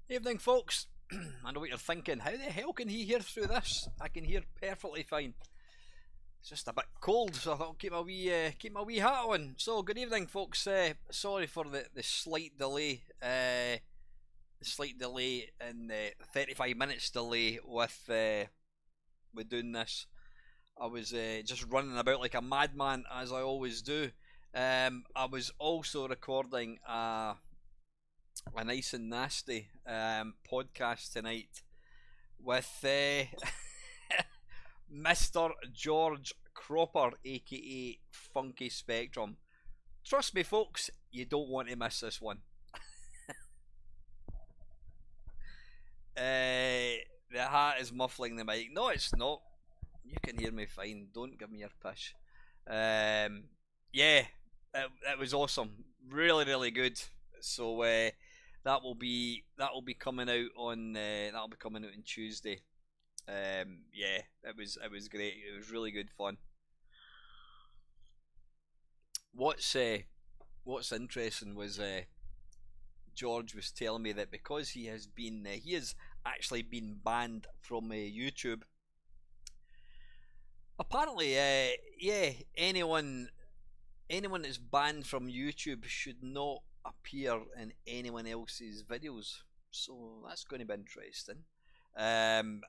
Evening, folks. I know what you're thinking. How the hell can he hear through this? I can hear perfectly fine. It's just a bit cold, so I thought I'll keep my wee hat on. So, good evening, folks. Sorry for the slight delay. The slight delay and 35 minutes delay with doing this. I was just running about like a madman, as I always do. I was also recording a nice and nasty podcast tonight with Mr. George Cropper, aka Funky Spectrum. Trust me, folks, you don't want to miss this one. The hat is muffling the mic. No, it's not. You can hear me fine. Don't give me your pish. Yeah, it was awesome. Really, really good. So that will be coming out on Tuesday. Yeah, it was great. It was really good fun. What's interesting was George was telling me that because he has actually been banned from YouTube. Apparently, yeah, anyone that's banned from YouTube should not appear in anyone else's videos. So that's going to be interesting. It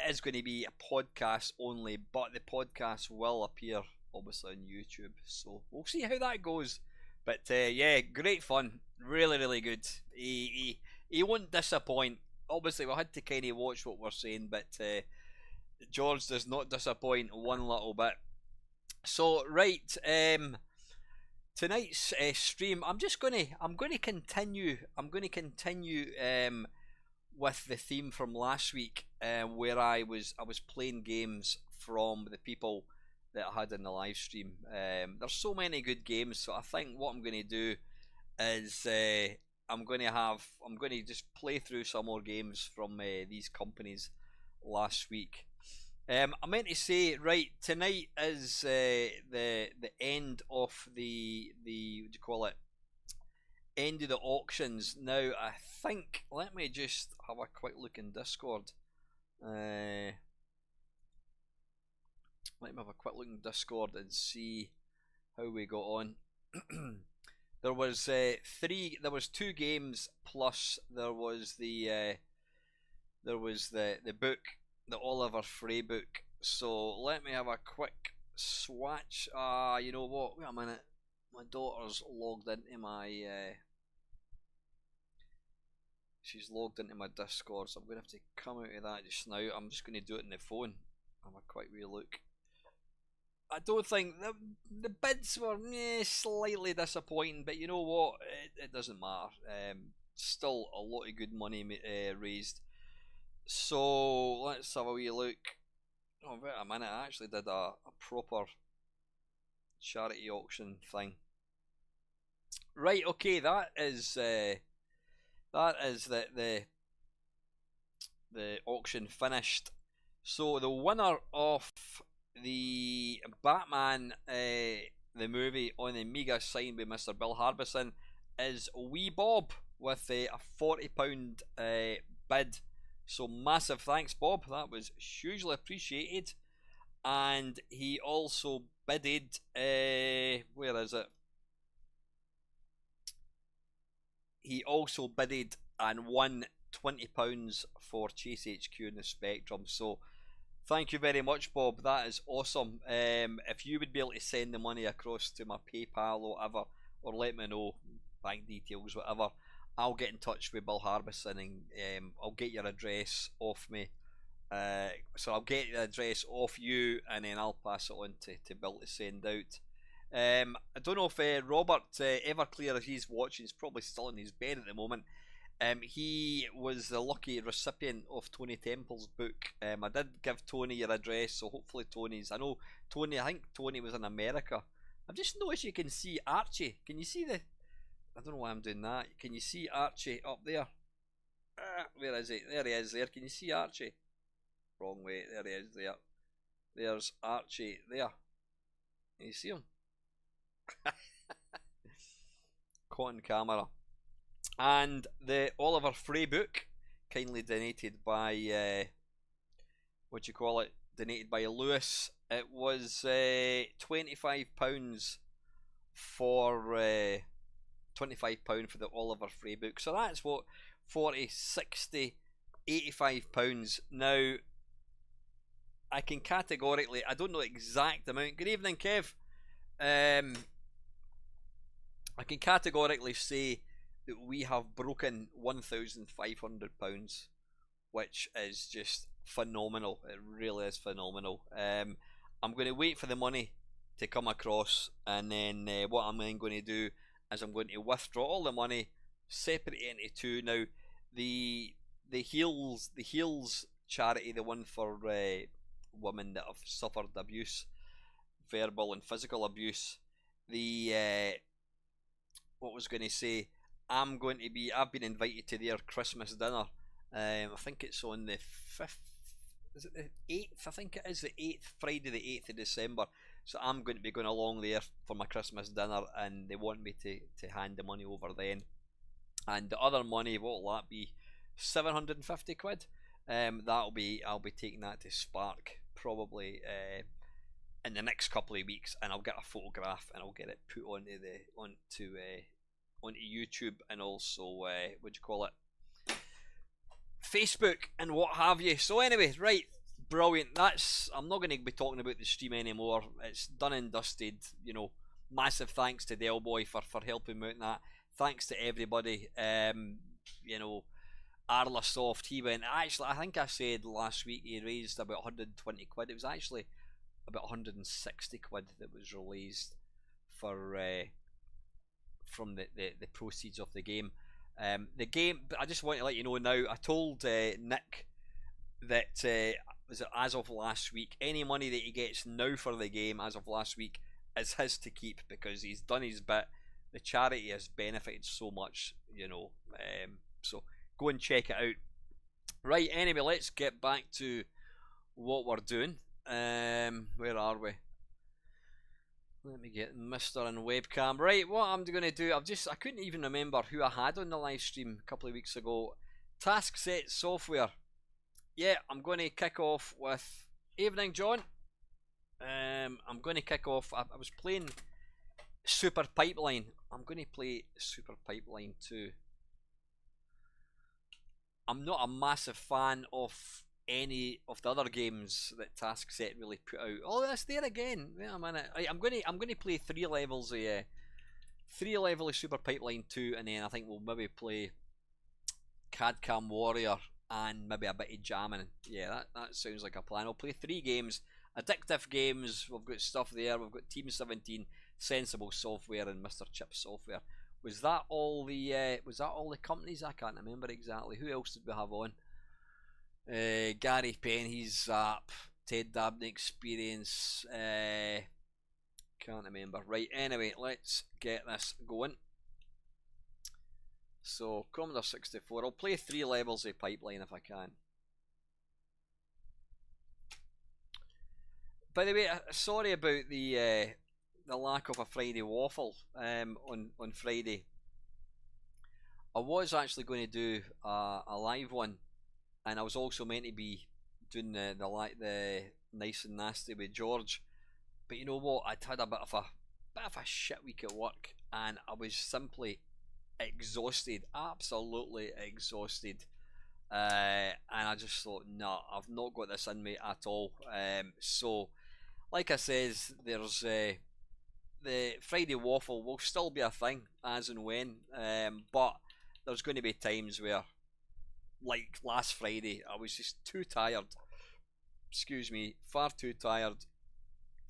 is going to be a podcast only, but the podcast will appear obviously on YouTube. So we'll see how that goes. But yeah, great fun. Really, really good. He won't disappoint. Obviously, we had to kind of watch what we're saying, but George does not disappoint one little bit. So right, tonight's stream, I'm going to continue with the theme from last week, where I was playing games from the people that I had in the live stream. There's so many good games, so I think what I'm going to do is I'm going to just play through some more games from these companies last week. I meant to say, right, tonight is the end of the what do you call it? End of the auctions. Now I think, let me just have a quick look in Discord. Let me have a quick look in Discord and see how we got on. There was three. There was two games plus there was the book, the Oliver Frey book. So let me have a quick swatch. You know what? Wait a minute. My daughter's logged into my. She's logged into my Discord, so I'm gonna have to come out of that just now. I'm just gonna do it on the phone. Have a quick wee look. I don't think the bids were slightly disappointing, but you know what? It doesn't matter. Still a lot of good money raised. So let's have a wee look. Oh, wait a minute! I actually did a proper charity auction thing. Right. Okay. That is the auction finished. So the winner of the Batman, the movie on the Amiga signed by Mr. Bill Harbison, is Wee Bob with a £40 bid. So massive thanks, Bob. That was hugely appreciated. And he also bidded. Where is it? He also bidded and won £20 for Chase HQ in the Spectrum. So thank you very much, Bob. That is awesome. If you would be able to send the money across to my PayPal or whatever, or let me know, bank details, whatever, I'll get in touch with Bill Harbison and I'll get your address off me. So I'll get the address off you and then I'll pass it on to Bill to send out. I don't know if Robert Everclear, if he's watching, is probably still in his bed at the moment. He was the lucky recipient of Tony Temple's book. I did give Tony your address, so hopefully Tony's. I know Tony. I think Tony was in America. I've just noticed you can see Archie. Can you see the? I don't know why I'm doing that. Can you see Archie up there? Where is he? There he is. There. Can you see Archie? Wrong way. There he is. There. There's Archie. There. Can you see him? Cotton camera. And the Oliver Frey book, kindly donated by what you call it, donated by Lewis. It was £25 for £25 for the Oliver Frey book. So that's what, 40, 60, £85. Now I can categorically, I don't know the exact amount. Good evening, Kev. I can categorically say that we have broken £1,500, which is just phenomenal. It really is phenomenal. I'm going to wait for the money to come across, and then what I'm then going to do is I'm going to withdraw all the money, separate it into two. Now, the Heels charity, the one for women that have suffered abuse, verbal and physical abuse. What was going to say? I've been invited to their Christmas dinner. I think it's on the 5th, is it the 8th? I think it is the 8th, Friday the 8th of December. So I'm going to be going along there for my Christmas dinner, and they want me to hand the money over then. And the other money, what will that be? 750 quid. I'll be taking that to Spark probably in the next couple of weeks, and I'll get a photograph and I'll get it put onto YouTube, and also what do you call it, Facebook and what have you. So anyway, right, brilliant. I'm not going to be talking about the stream anymore. It's done and dusted. You know, massive thanks to Del Boy for helping me out in that. Thanks to everybody. You know, Arla Soft, he went, actually I think I said last week he raised about 120 quid. It was actually about 160 quid that was released for from the proceeds of the game. The game, but I just want to let you know now, I told Nick that as of last week, any money that he gets now for the game as of last week is his to keep, because he's done his bit. The charity has benefited so much, you know. So go and check it out. Right, anyway, let's get back to what we're doing. Where are we? Let me get Mr. and webcam. Right, what I'm going to do, I couldn't even remember who I had on the live stream a couple of weeks ago. Taskset software. Yeah, I'm going to kick off with evening, John. I'm going to kick off. I was playing Super Pipeline. I'm going to play Super Pipeline 2. I'm not a massive fan of any of the other games that Taskset really put out. Oh, that's there again. Wait a minute. I'm going to play 3 levels of 3 levels of Super Pipeline 2, and then I think we'll maybe play CAD Cam Warrior and maybe a bit of jamming. Yeah, that sounds like a plan. I'll play 3 games, Addictive games. We've got stuff there. We've got Team 17, Sensible Software, and Mr. Chip Software. Was that all the companies? I can't remember exactly. Who else did we have on? Gary Penny's Zap, Ted Dabney Experience. Can't remember. Right. Anyway, let's get this going. So Commodore 64. I'll play 3 levels of Pipeline if I can. By the way, sorry about the lack of a Friday waffle on Friday. I was actually going to do a live one, and I was also meant to be doing the nice and nasty with George. But you know what? I'd had a bit of a shit week at work, and I was simply exhausted, absolutely exhausted. And I just thought, nah, I've not got this in me at all. So, like I says, there's the Friday waffle will still be a thing as and when, but there's going to be times where, like last Friday, I was just too tired. Excuse me, far too tired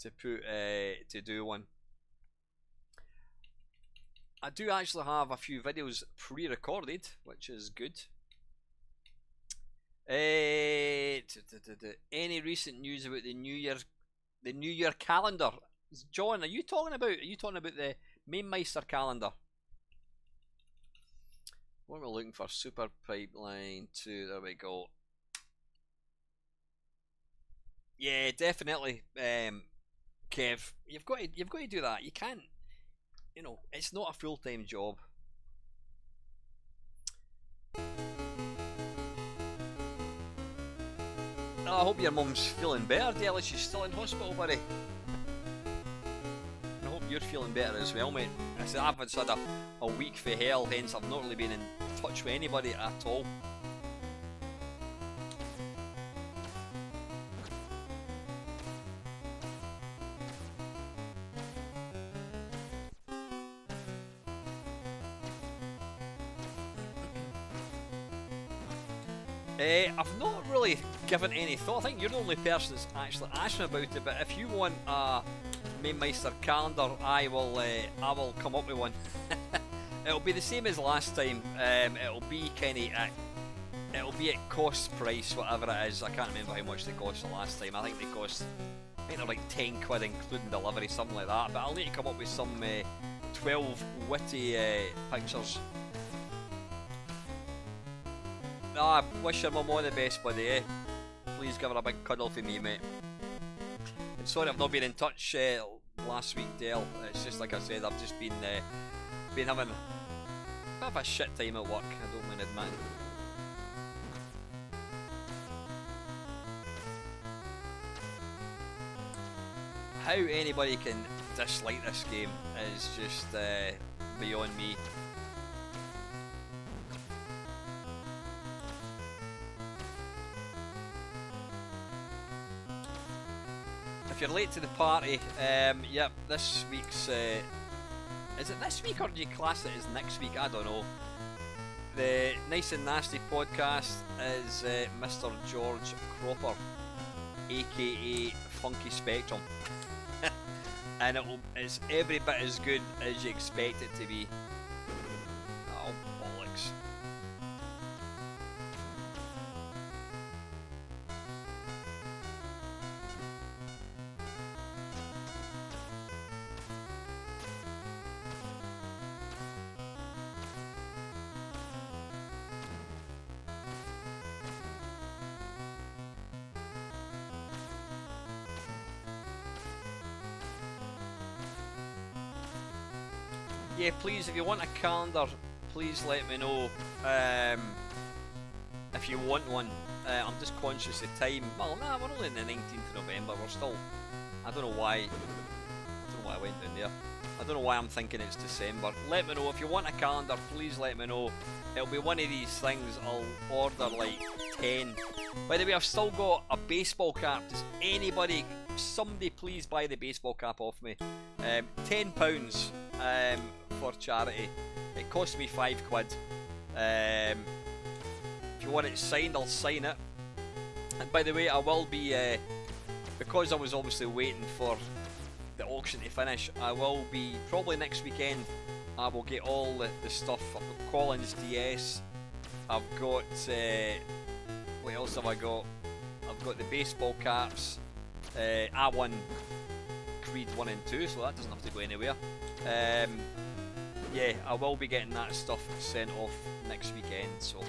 to do one. I do actually have a few videos pre-recorded, which is good. Any recent news about the New Year calendar? John, are you talking about the Mamemeister calendar? What am I looking for? Super Pipeline 2. There we go. Yeah, definitely. Kev, you've got to do that. You can't. You know, it's not a full-time job. Oh, I hope your mum's feeling better, Della. She's still in hospital, buddy. I hope you're feeling better as well, mate. I said I've had a week for hell, hence I've not really been in touch with anybody at all. I've not really given any thought. I think you're the only person that's actually asked me about it. But if you want a Mamemeister calendar, I will come up with one. It'll be the same as last time. It'll be at cost price, whatever it is. I can't remember how much they cost the last time. I think they're like 10 quid including delivery, something like that. But I'll need to come up with some 12 witty pictures. I wish your mum all the best, buddy, eh? Please give her a big cuddle for me, mate. I'm sorry I've not been in touch last week, Dale. It's just like I said, I've just been having a bit of a shit time at work, I don't mind admitting. How anybody can dislike this game is just beyond me. If you're late to the party, yep, this week's... is it this week or do you class it as next week? I don't know. The Nice and Nasty podcast is Mr. George Cropper, aka Funky Spectrum. And it's every bit as good as you expect it to be. Oh, bollocks. Yeah, please, if you want a calendar, please let me know. If you want one. I'm just conscious of time. Well, nah, we're only in the 19th of November. We're still. I don't know why. I don't know why I went down there. I don't know why I'm thinking it's December. Let me know if you want a calendar. Please let me know. It'll be one of these things. I'll order like 10. By the way, I've still got a baseball cap. Does anybody, somebody, please buy the baseball cap off me? £10 for charity. It cost me £5. If you want it signed, I'll sign it. And by the way, I will be, because I was obviously waiting for the auction to finish, I will be, probably next weekend, I will get all the stuff. I've got Collins DS, I've got, what else have I got? I've got the baseball caps, I won Creed 1 and 2, so that doesn't have to go anywhere. Yeah, I will be getting that stuff sent off next weekend, so...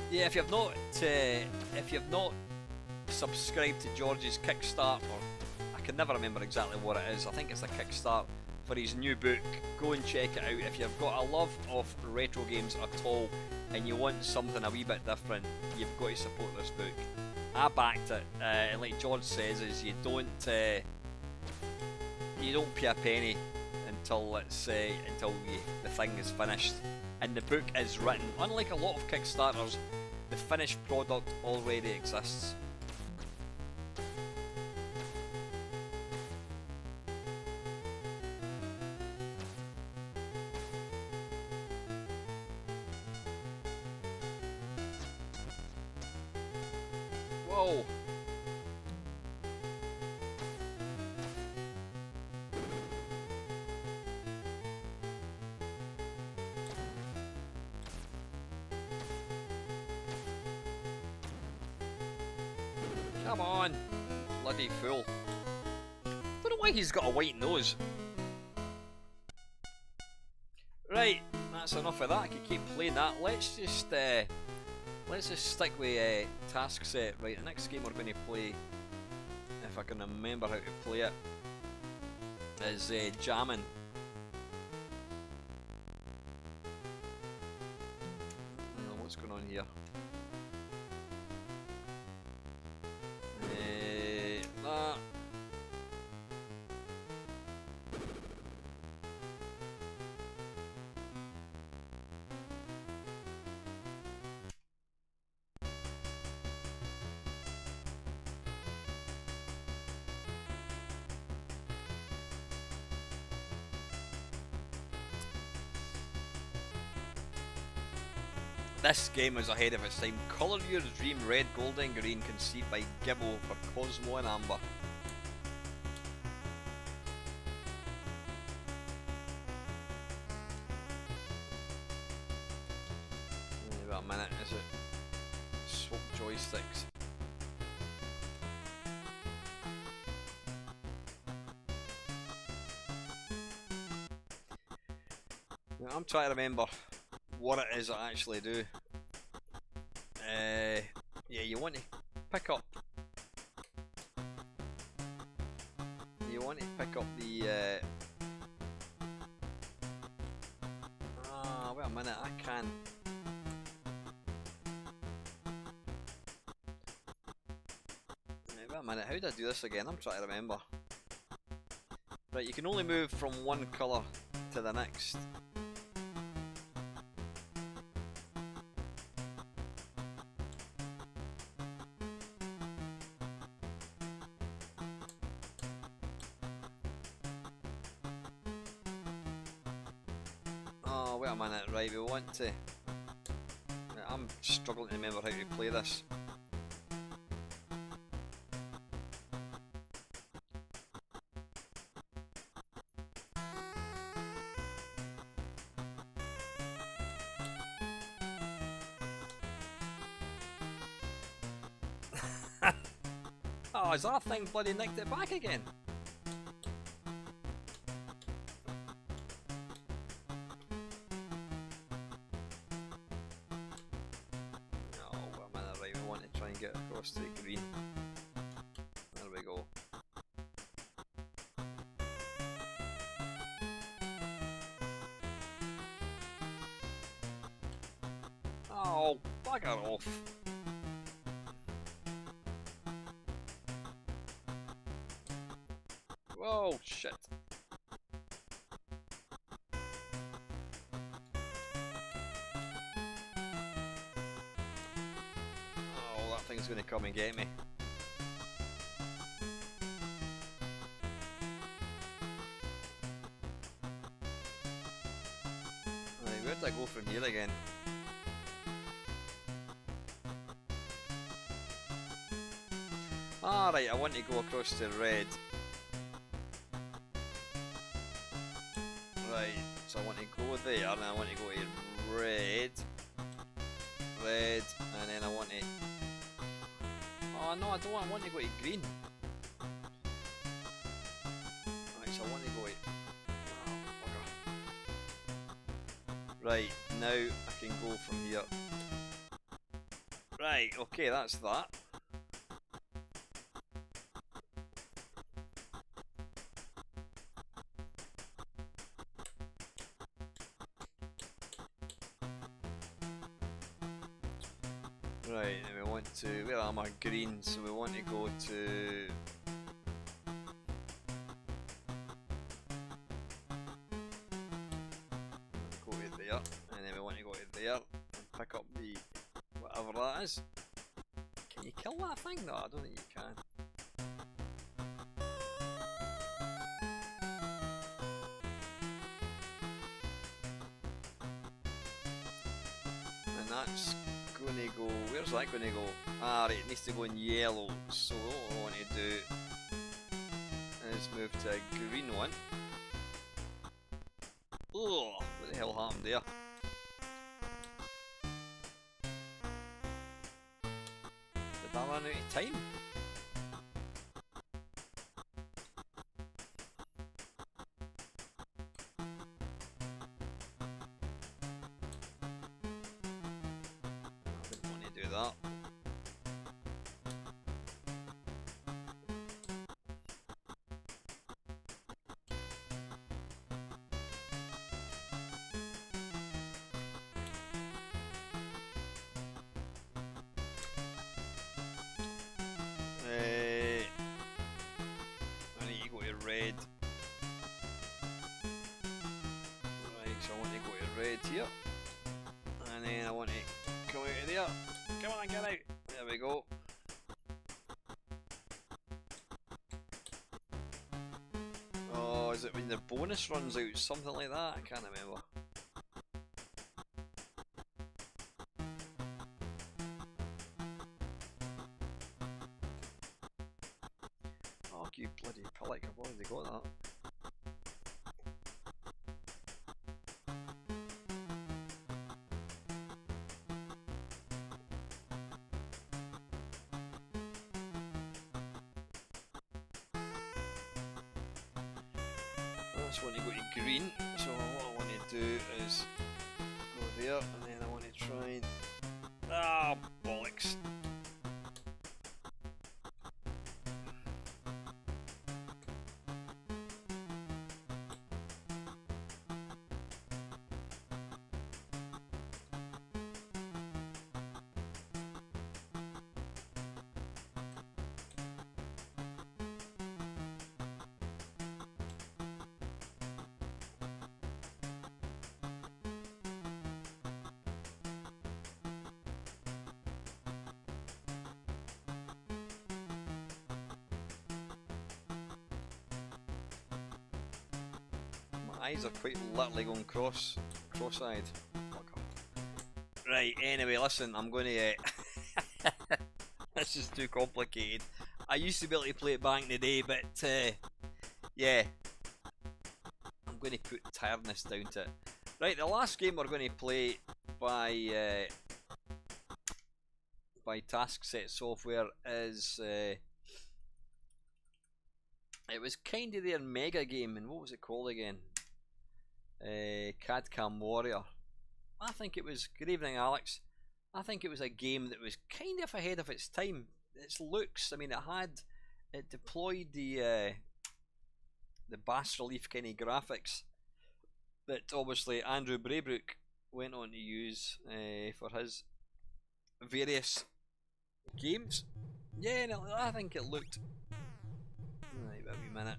Yeah, if you've not subscribed to George's Kickstart, or I can never remember exactly what it is, I think it's a Kickstart for his new book, go and check it out. If you've got a love of retro games at all and you want something a wee bit different, you've got to support this book. I backed it, and like George says, is you don't pay a penny until it's the thing is finished and the book is written. Unlike a lot of Kickstarters, the finished product already exists. Whoa! Come on, bloody fool. Don't know why he's got a white nose. Right, that's enough of that. I could keep playing that. Let's just stick with Taskset. Right, the next game we're going to play, if I can remember how to play it, is Jamming. What's going on here? That. This game is ahead of its time. Colour your dream red, gold and green, conceived by Gibbo for Cosmo and Amber. Wait a minute, is it? Swap joysticks. Now, I'm trying to remember what it is I actually do. Yeah, you want to pick up. You want to pick up the. Wait a minute, I can't. Wait a minute, how did I do this again? I'm trying to remember. Right, you can only move from one colour to the next. Wait a minute, right, we want to... I'm struggling to remember how to play this. Oh, is that thing bloody nicked it back again? Get across to green. There bugger off. Whoa, shit. Oh, that thing's gonna come and get me. Right, where did I go from here again? Ah, right, I want to go across to red. Right, so I want to go there, and I want to go to red. Red, and then I want to... Oh no, I don't want, I want to go to green. Right, so I want to go to... Oh, bugger. Right, now I can go from here. Right, okay, that's that. Right, and we want to, where am I? Green, so we want to go to... Go to there, and then we want to go to there, and pick up the, whatever that is. Can you kill that thing? No, I don't think you can. And that's going to go, where's that going to go? Ah, right, it needs to go in yellow. So what I want to do is move to a green one. Oh, what the hell happened there? Did I run out of time? I didn't want to do that. I need to go to red. Right, so I want to go to red here. And then I want to come out of there. Come on, get out. There we go. Oh, is it when the bonus runs out? Something like that? I can't remember. Oh, you bloody pillock, I've already got that. I just want to go to green, so what I want to do is go there, and then I want to try and... Ah, bollocks! Eyes are quite literally going cross-eyed. Right, anyway, listen, I'm going to... this is too complicated. I used to be able to play it back in the day, but yeah. I'm going to put tiredness down to it. Right, the last game we're going to play by Taskset software is... it was kind of their mega game, and what was it called again? CAD-CAM Warrior. I think it was, good evening Alex, I think it was a game that was kind of ahead of its time. Its looks, I mean it deployed the bas relief kind of graphics that obviously Andrew Braybrook went on to use for his various games. Yeah, no, I think it looked. Right, wait a wee minute.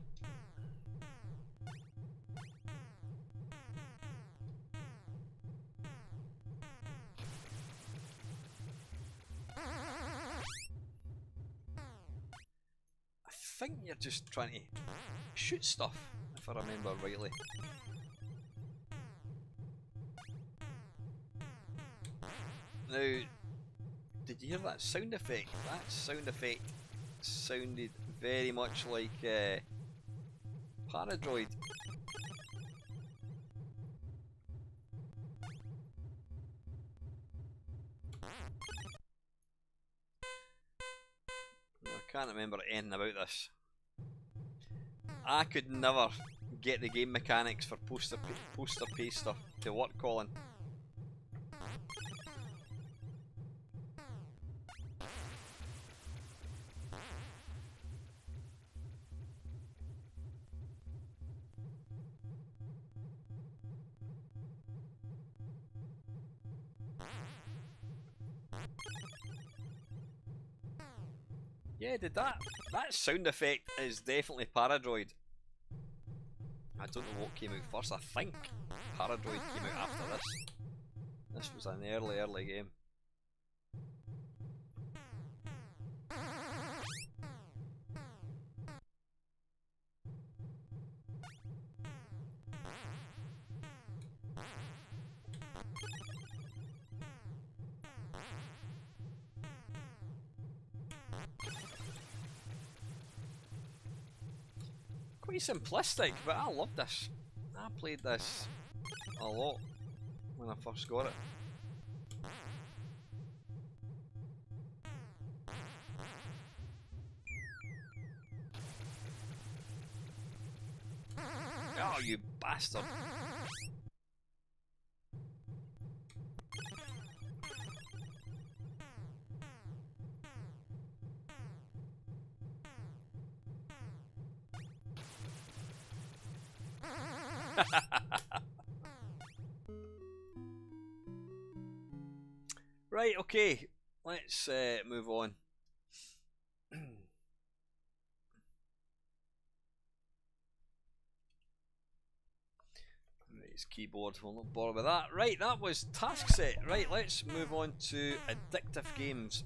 I think you're just trying to shoot stuff, if I remember rightly. Now, did you hear that sound effect? That sound effect sounded very much like Paradroid. I can't remember anything about this. I could never get the game mechanics for poster paste stuff to work, Colin. Yeah, did that sound effect is definitely Paradroid. I don't know what came out first. I think Paradroid came out after this. This was an early game. Quite simplistic, but I love this. I played this a lot when I first got it. Oh, you bastard. Right, okay, let's move on. Right, his keyboard, we'll not bother with that. Right, that was Taskset. Right, let's move on to Addictive games.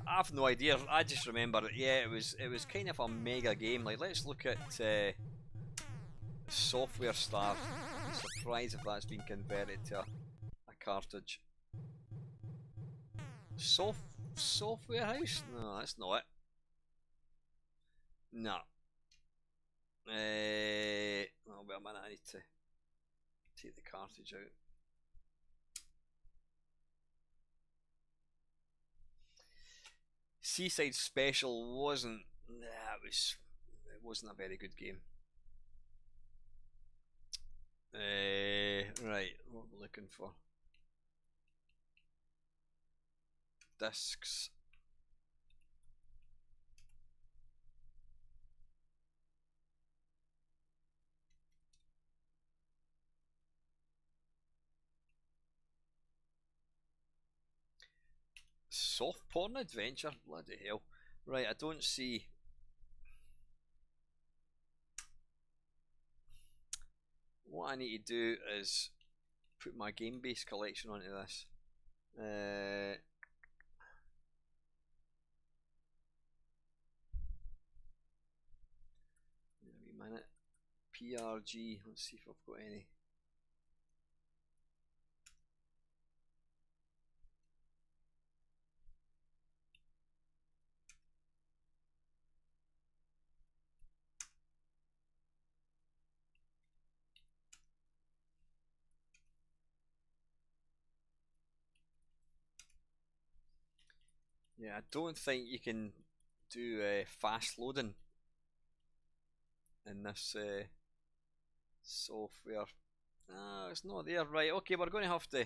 I've no idea. I just remember it. Yeah, it was kind of a mega game. Like, let's look at Software Star. I'm surprised if that's been converted to a cartridge. Software House? No, that's not it. No. Oh, wait a minute. I need to take the cartridge out. Seaside Special wasn't. Nah, it wasn't a very good game. Right, what are we looking for? Discs. Soft porn adventure? Bloody hell. Right, I don't see. What I need to do is put my game base collection onto this. Wait a minute. PRG, let's see if I've got any. Yeah, I don't think you can do fast loading in this software. No, it's not there. Right, okay, we're going to have to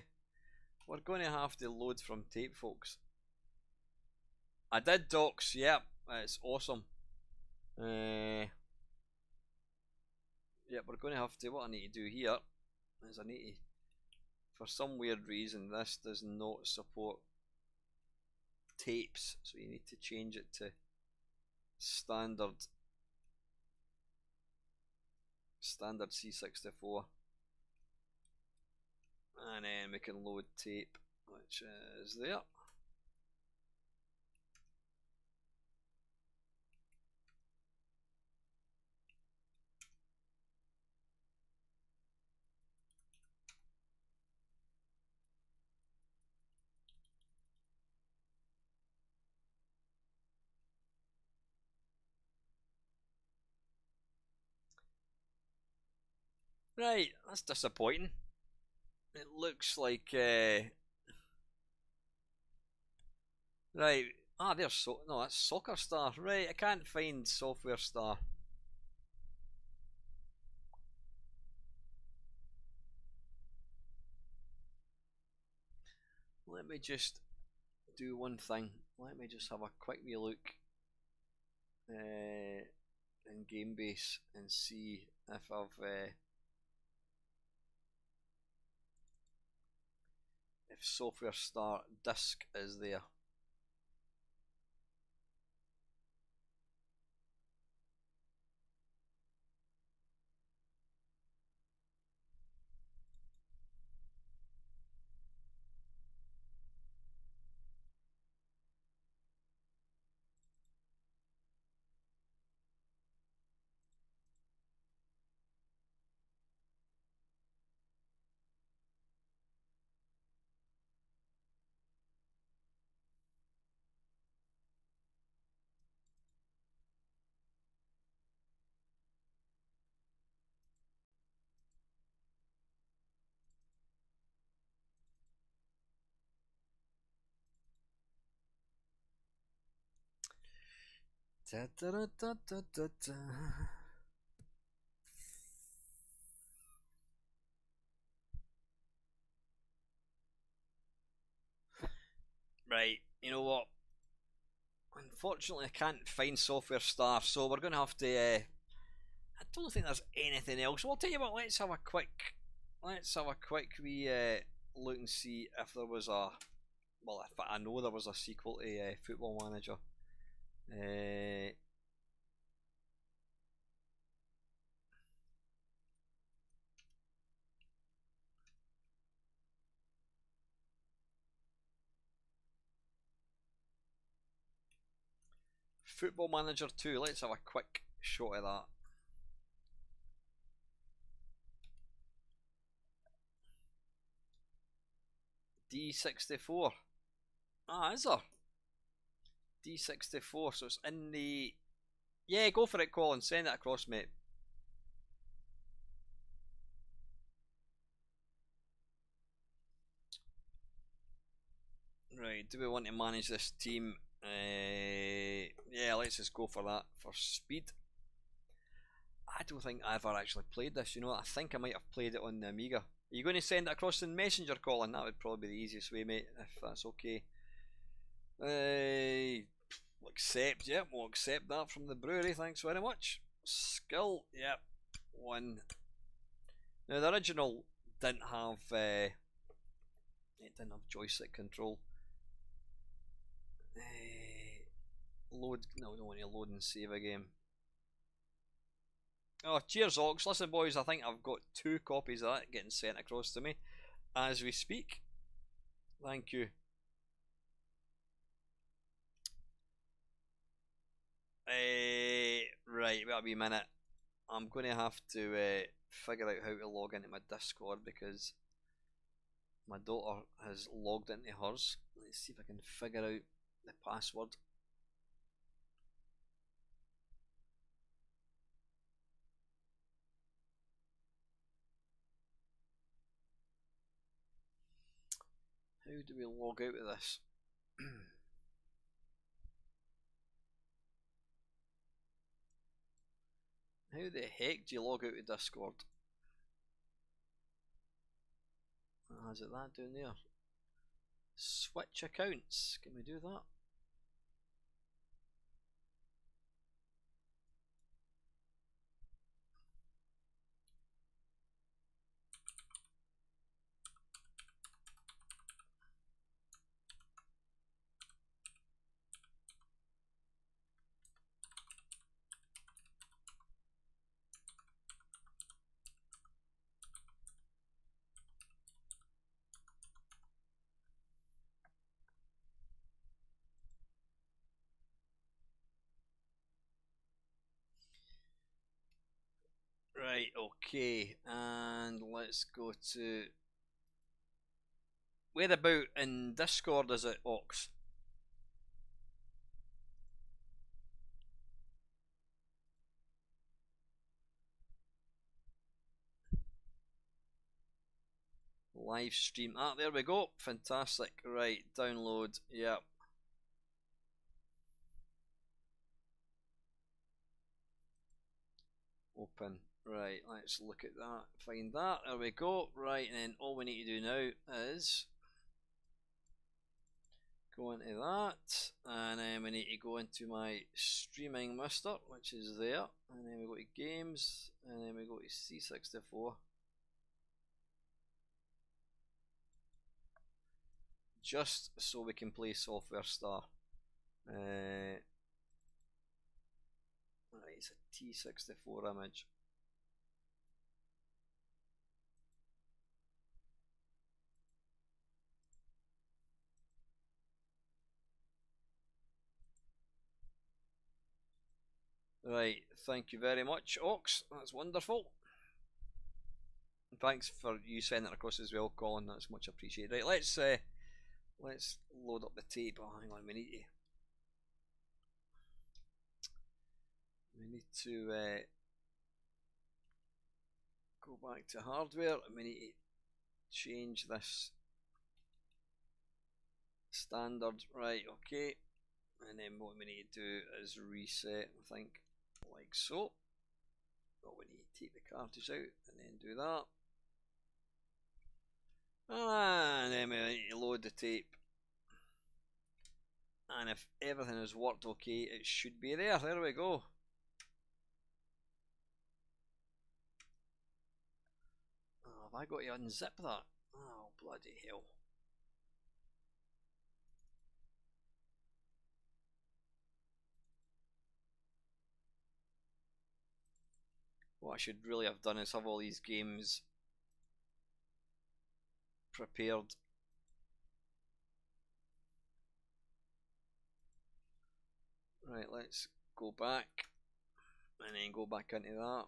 we're going to have to load from tape, folks. I did docs, yep, it's awesome. Yep, we're going to have to, what I need to do here is I need to, for some weird reason, this does not support tapes, so you need to change it to standard C64, and then we can load tape, which is there. Right, that's disappointing. It looks like right. Ah, there's no, that's Soccer Star. Right, I can't find Software Star. Let me just do one thing. Let me just have a quick wee look in Gamebase and see if I've if Software Star disk is there. Da, da, da, da, da, da, da. Right, you know what? Unfortunately, I can't find Software Star, so we're going to have to. I don't think there's anything else. Well, I'll tell you what. Let's have a quick wee look and see if there was a. Well, if I know there was a sequel to Football Manager. Football Manager 2. Let's have a quick shot of that. D64. Ah, is there? D64. So it's in the. Yeah, go for it, Colin. Send it across, mate. Right, do we want to manage this team? Yeah, let's just go for that for speed. I don't think I ever actually played this, you know. I think I might have played it on the Amiga. Are you going to send it across in Messenger, Colin? That would probably be the easiest way, mate, if that's okay. We'll accept, yep, we'll accept that from the brewery, thanks very much. Skill, yep, 1. Now the original didn't have it didn't have joystick control. Load, no, we don't want to load and save a game. Oh, cheers, Ox. Listen, boys, I think I've got 2 copies of that getting sent across to me as we speak. Thank you. Right, wait a wee minute. I'm going to have to figure out how to log into my Discord because my daughter has logged into hers. Let's see if I can figure out the password. How do we log out of this? How the heck do you log out of Discord? Has it that down there? Switch accounts. Can we do that? Right, okay, and let's go to where about in Discord is it, Ox? Live stream. Ah, there we go. Fantastic. Right, download. Yep. Open. Right, let's look at that. Find that. There we go. Right, and then all we need to do now is go into that, and then we need to go into my streaming master, which is there, and then we go to games, and then we go to C64. Just so we can play Software Star. Right, it's a T64 image. Right, thank you very much, Ox. That's wonderful. And thanks for you sending it across as well, Colin. That's much appreciated. Right, let's load up the tape. Oh, hang on, we need to go back to hardware, and we need to change this standard. Right, okay. And then what we need to do is reset, I think, like so. But we need to take the cartridge out and then do that. And then we need to load the tape. And if everything has worked okay, it should be there. There we go. Oh, have I got to unzip that? Oh, bloody hell. What I should really have done is have all these games prepared. Right, let's go back and then go back into that.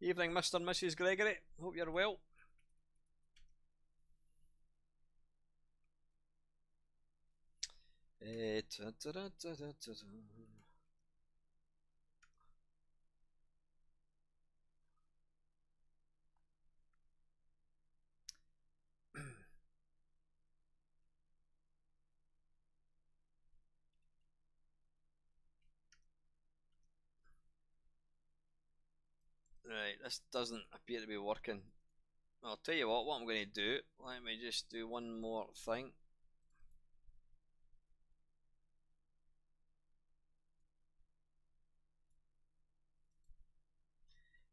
Evening, Mr. and Mrs. Gregory. Hope you're well. Right, this doesn't appear to be working. I'll tell you what I'm going to do. Let me just do one more thing.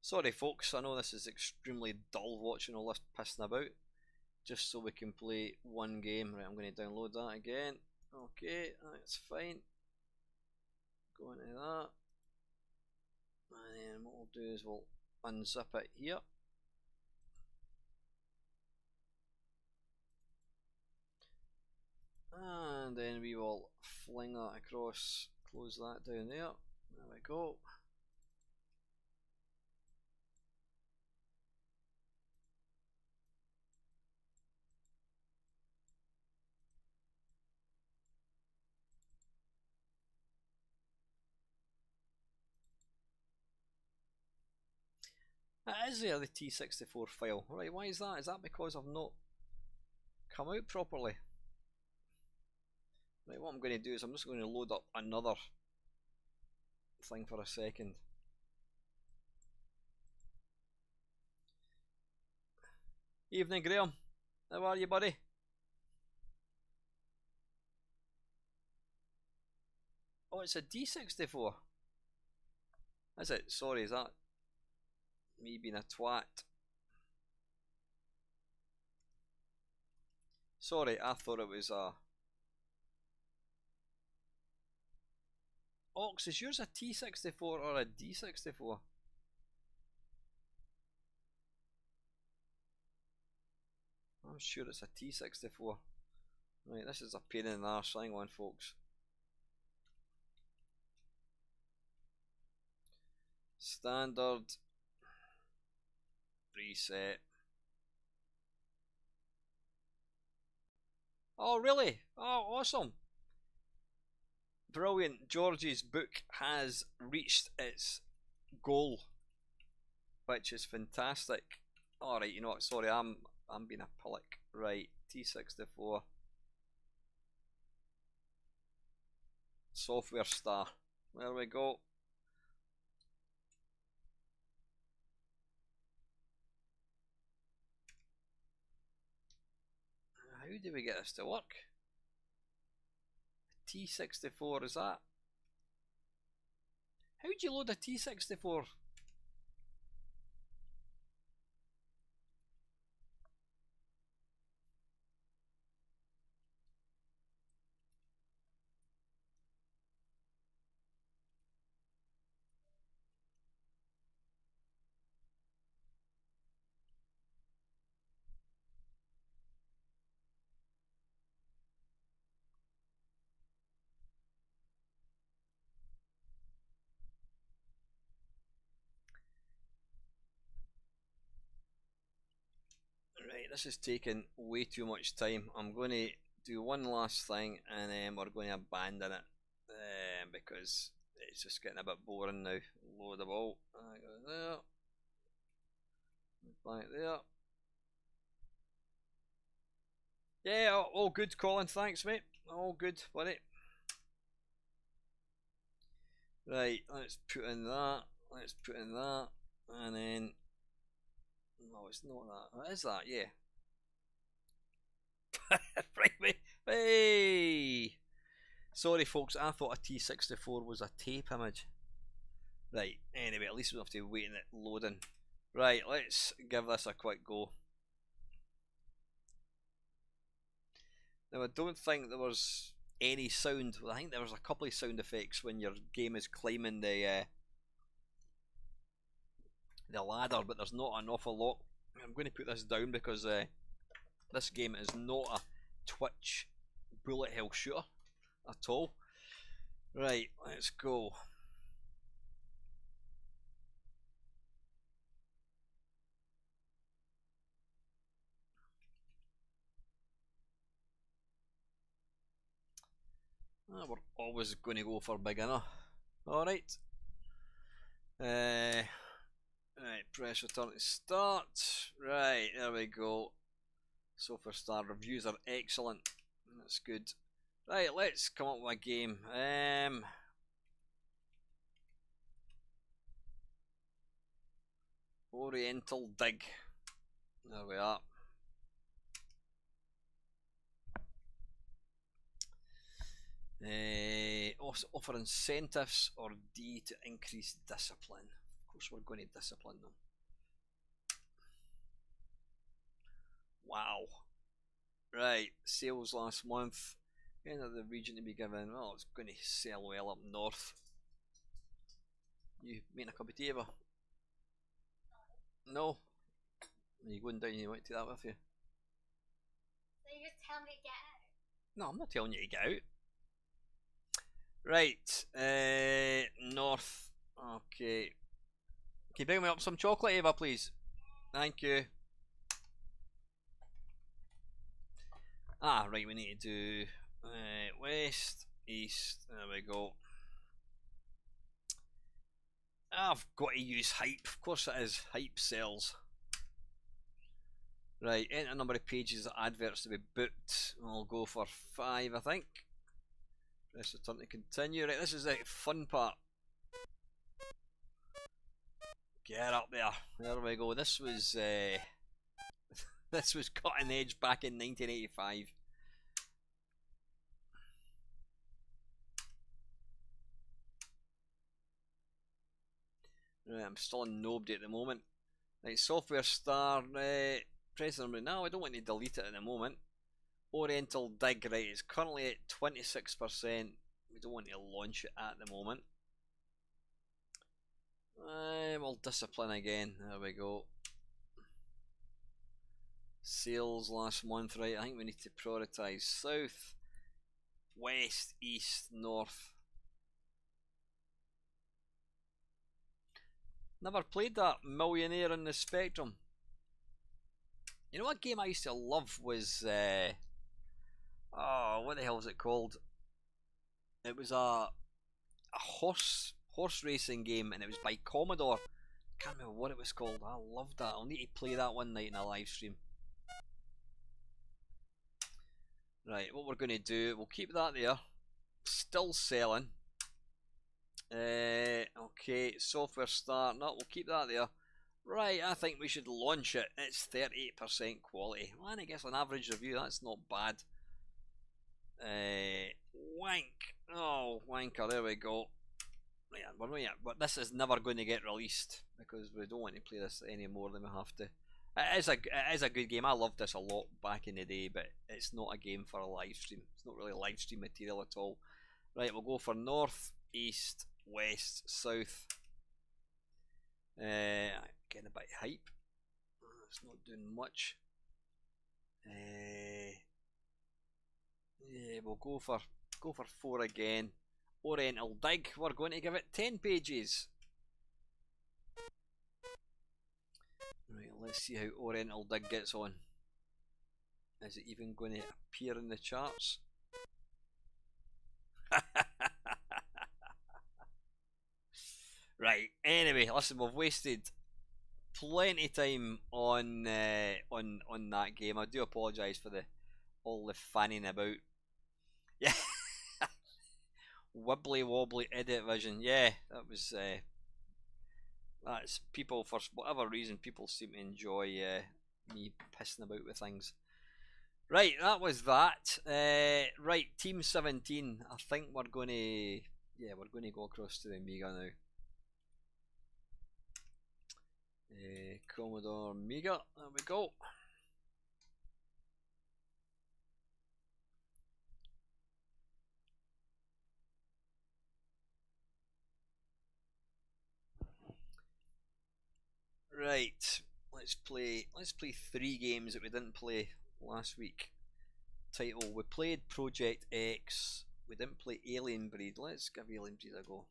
Sorry folks, I know this is extremely dull watching all this pissing about. Just so we can play one game. Right, I'm going to download that again. Okay, that's fine. Go into that. And then what we'll do is we'll unzip it here. And then we will fling that across, close that down there. There we go. That is there, the T64 file. Right, why is that? Is that because I've not come out properly? Right, what I'm going to do is I'm just going to load up another thing for a second. Evening, Graham. How are you, buddy? Oh, it's a D64. Is it? Sorry, is that me being a twat? Sorry, I thought it was a... Ox, is yours a T64 or a D64? I'm sure it's a T64. Right, this is a pain in the arse. Hang on, folks. Standard. Reset. Oh, really? Oh, awesome. Brilliant. George's book has reached its goal, which is fantastic. Alright, you know what? Sorry, I'm being a pillock. Right, T64. Software star. There we go. How do we get this to work? T64, is that? How do you load a T64? Right, this is taking way too much time. I'm going to do one last thing and then we're going to abandon it because it's just getting a bit boring now. Load them all. I go there. Back there. Yeah, all good, Colin. Thanks, mate. All good, buddy. Right, let's put in that. Let's put in that. And then. No, it's not that. What is that? Yeah. Right, mate. Hey! Sorry, folks. I thought a T64 was a tape image. Right, anyway, at least we don't have to wait in it loading. Right, let's give this a quick go. Now, I don't think there was any sound. Well, I think there was a couple of sound effects when your game is climbing the ladder, but there's not an awful lot. I'm going to put this down because this game is not a Twitch bullet hell shooter at all. Right, let's go. We're always going to go for beginner. Alright. Right, press return to start. Right, there we go. So for star reviews are excellent. That's good. Right, let's come up with a game. Oriental Dig. There we are. Also offer incentives or D to increase discipline. Of course, we're going to discipline them. Wow. Right, sales last month. End of the region to be given. Well, it's going to sell well up north. You making a cup of tea ever? No. Are you going down? You want to take that with you? So you're just telling me to get out? No, I'm not telling you to get out. Right, north. Okay. Can you bring me up some chocolate, Ava, please? Thank you. Ah, right, we need to do west, east. There we go. I've got to use hype. Of course it is. Hype sells. Right, enter number of pages of adverts to be booked. I'll go for 5, I think. Press return to continue. Right, this is the fun part. Get up there. There we go. This was this was cutting edge back in 1985. Right, I'm still on nobody at the moment. Right, software star. Press the number. No, I don't want to delete it at the moment. Oriental dig. Right, it's currently at 26%. We don't want to launch it at the moment. We'll discipline again. There we go. Sales last month, right? I think we need to prioritise south, west, east, north. Never played that Millionaire in the Spectrum. You know what game I used to love was oh, what the hell is it called? It was a horse racing game, and it was by Commodore. Can't remember what it was called. I loved that. I'll need to play that one night in a live stream. Right, what we're going to do, we'll keep that there. Still selling. Okay, software starting up. We'll keep that there. Right, I think we should launch it. It's 38% quality. Well, I guess on average review, that's not bad. Wank. Oh, wanker. There we go. Right, but this is never going to get released because we don't want to play this any more than we have to. It is a good game. I loved this a lot back in the day, but it's not a game for a live stream. It's not really live stream material at all. Right, we'll go for north, east, west, south. Getting a bit of hype. It's not doing much. Yeah, we'll go for 4 again. Oriental dig. We're going to give it 10 pages. Right, let's see how Oriental dig gets on. Is it even going to appear in the charts? Right. Anyway, listen, we've wasted plenty of time on that game. I do apologise for all the fanning about. Yeah. Wibbly wobbly edit vision. Yeah, that was that's people, for whatever reason, people seem to enjoy me pissing about with things. Right, that was that. Right, Team 17. I think we're going to go across to the Amiga now. Commodore Amiga. There we go. Right, let's play 3 games that we didn't play last week. Title: we played Project X. We didn't play Alien Breed. Let's give Alien Breed a go.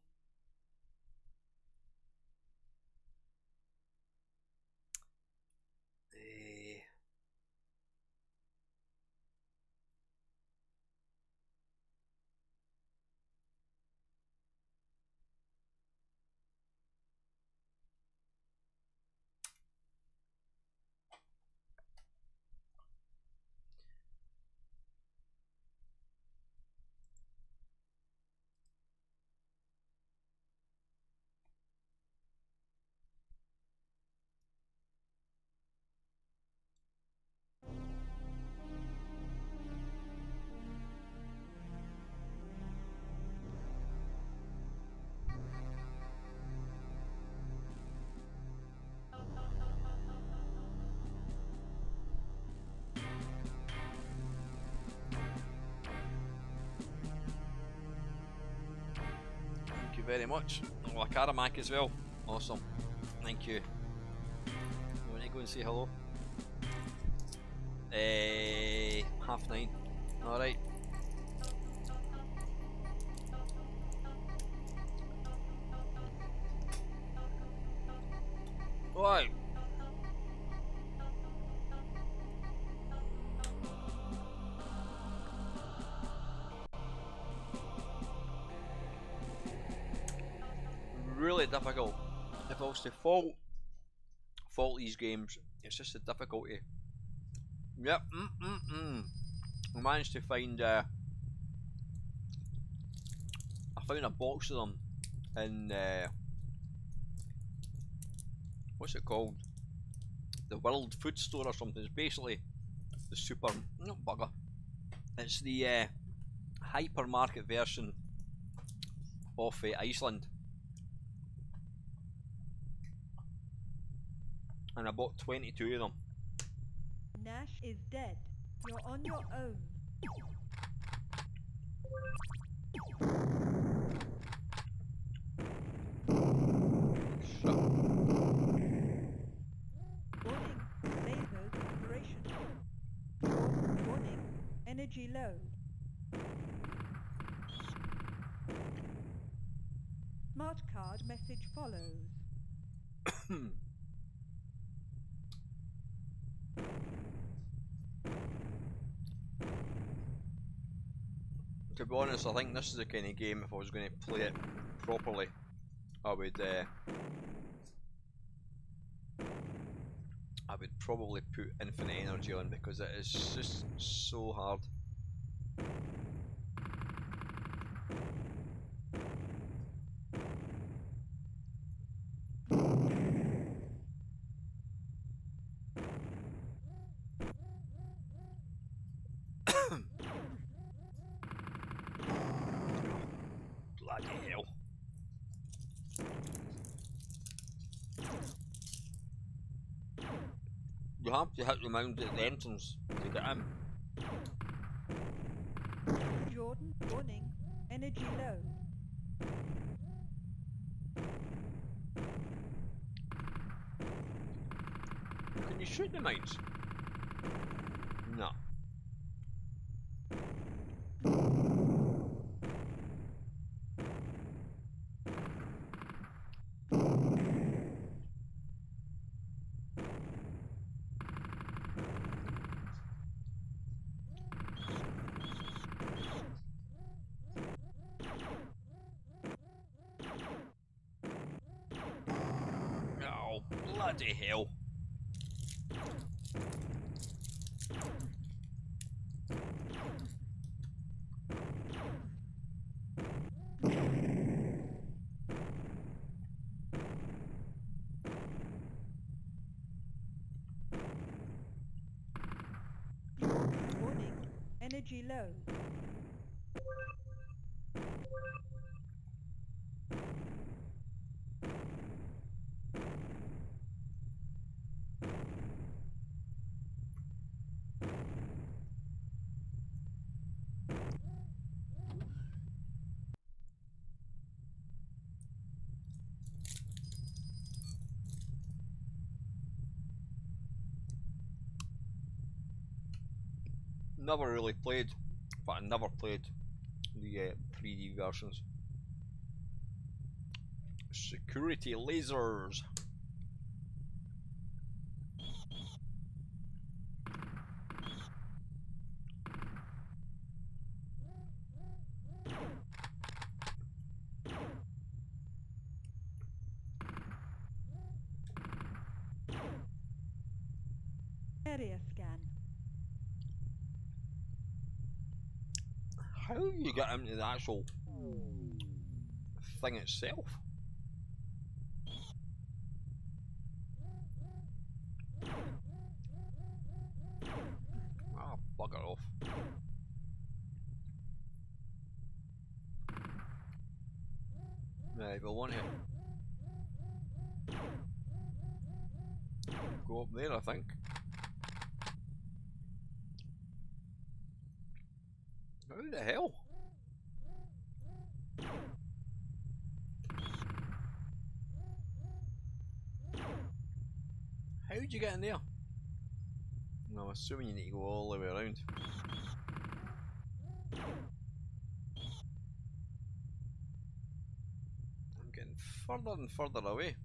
Very much. Oh, a Karamac as well. Awesome. Thank you. You want to go and say hello? 9:30. Alright. Right. Really difficult. If I was to fault these games, it's just the difficulty. Yep. I managed to find I found a box of them in what's it called? The World Food Store or something. It's basically the super, not bugger. It's the hypermarket version of Iceland. And I bought 22 of them. Nash is dead. You're on your own. Shut. Warning. Lasers operational. Warning. Energy low. Smart card message follows. To be honest, I think this is the kind of game, if I was going to play it properly, I would probably put infinite energy on, because it is just so hard. Bloody hell. You have to hit the mound at the entrance to get in. Jordan, warning. Energy low. Can you shoot the mines? No. Oh, bloody hell. Warning. Energy low. Never really played, but I never played the 3D versions. Security lasers. Area scan. How do you get into the actual thing itself? Ah, bugger off. Right, we'll want to go up there, I think. How the hell? How'd you get in there? No, I'm assuming you need to go all the way around. I'm getting further and further away.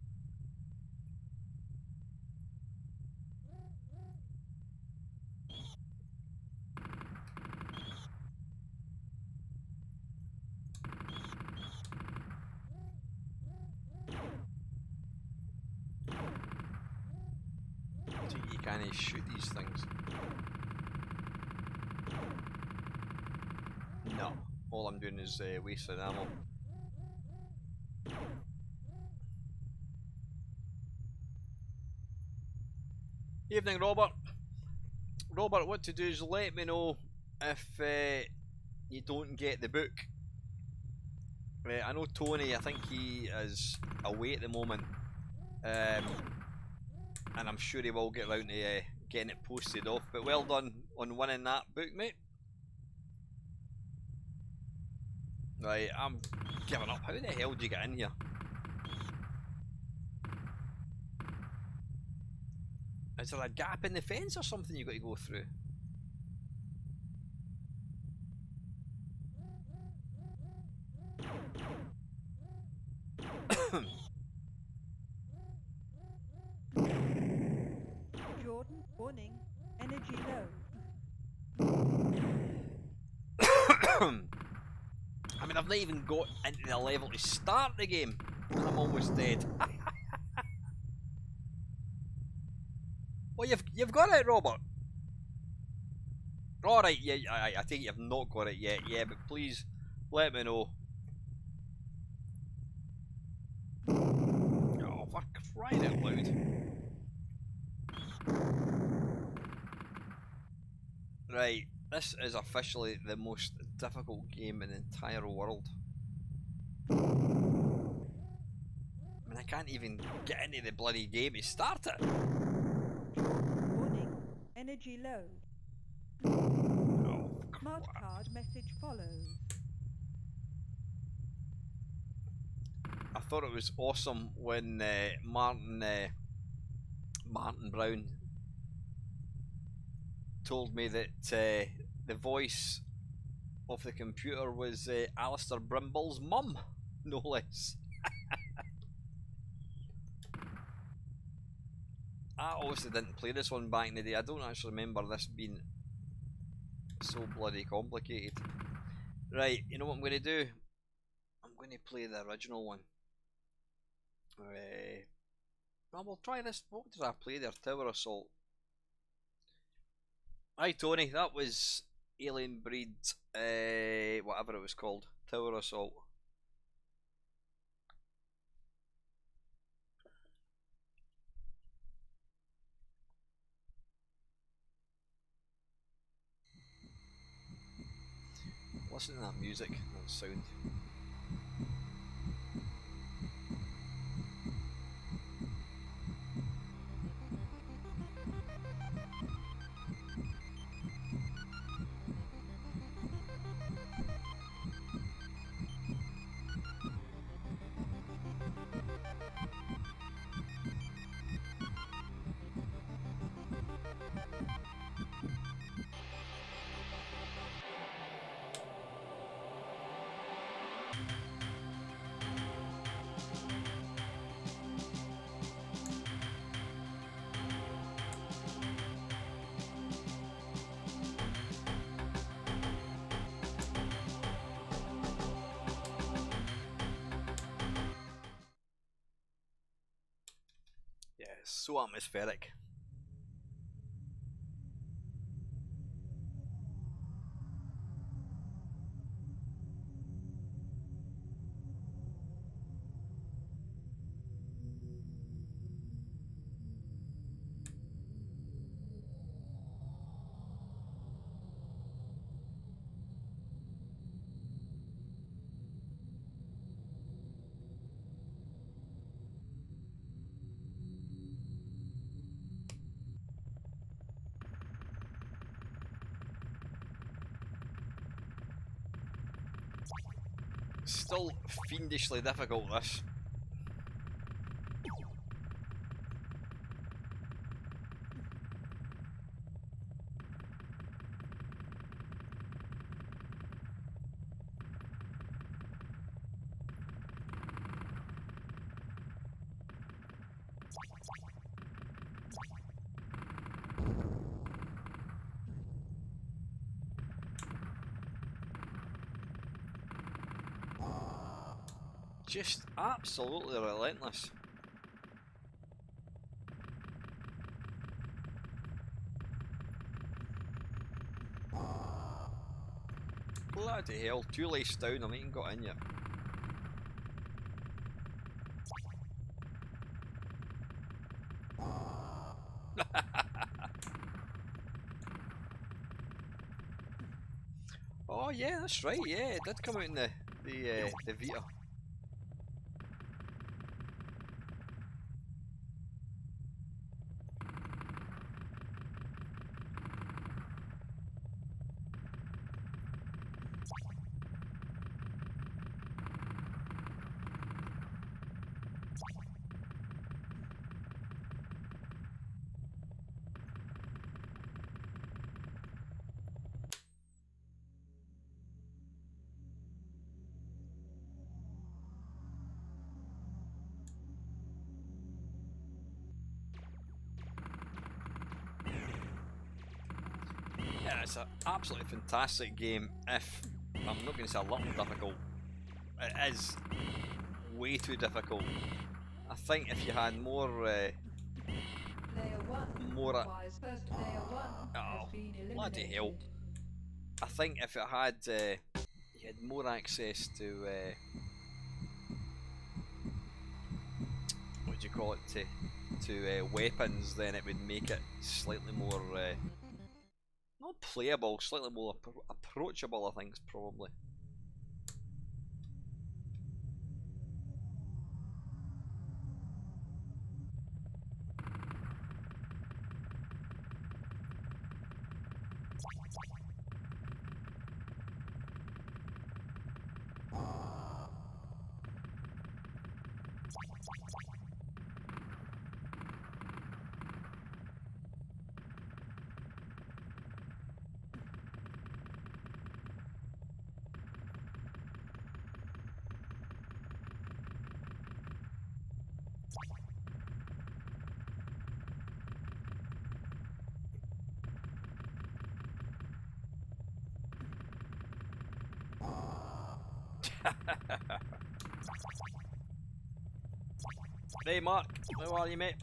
So you can't shoot these things. No, all I'm doing is wasting ammo. Evening, Robert. Robert, what to do is let me know if you don't get the book. I know Tony, I think he is away at the moment. And I'm sure he will get round to getting it posted off. But well done on winning that book, mate. Right, I'm giving up. How the hell did you get in here? Is there a gap in the fence or something you got to go through? Jordan, warning. Energy low. I mean, I've not even got into the level to start the game, and I'm almost dead. Well, you've got it, Robert. All right, yeah, I think you've not got it yet. Yeah, but please let me know. Oh, for crying out loud! Right, this is officially the most difficult game in the entire world. I mean, I can't even get into the bloody game to start it. Warning. Energy low. Oh, Smart crap. card message follows. I thought it was awesome when Martin Brown told me that the voice of the computer was Alistair Brimble's mum, no less. I obviously didn't play this one back in the day. I don't actually remember this being so bloody complicated. Right, you know what I'm going to do? I'm going to play the original one. Well, we'll try this. What did I play there? Tower Assault. Hi Tony, that was Alien Breed, whatever it was called. Tower Assault. Listen to that music, that sound. Yeah, it's so atmospheric. Still fiendishly difficult, this. Just absolutely relentless. Bloody hell, 2 lights down, I haven't even got in yet. Oh yeah, that's right. Yeah, it did come out in the Vita. Yeah, it's an absolutely fantastic game. If I'm not going to say a little difficult, it is way too difficult. I think if you had more, Player one more, requires first player one oh has been bloody eliminated. hell! I think if it had, you had more access to, what do you call it, to weapons, then it would make it slightly more, not playable, slightly more approachable. I think is probably. Hey Mark, how are you, mate?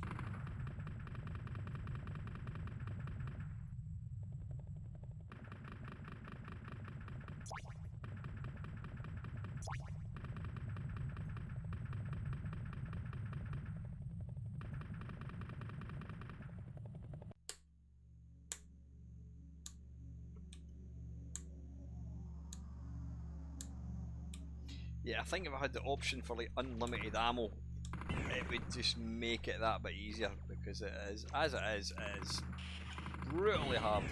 Yeah, I think if I had the option for like unlimited ammo, it would just make it that bit easier, because it is, as it is brutally hard.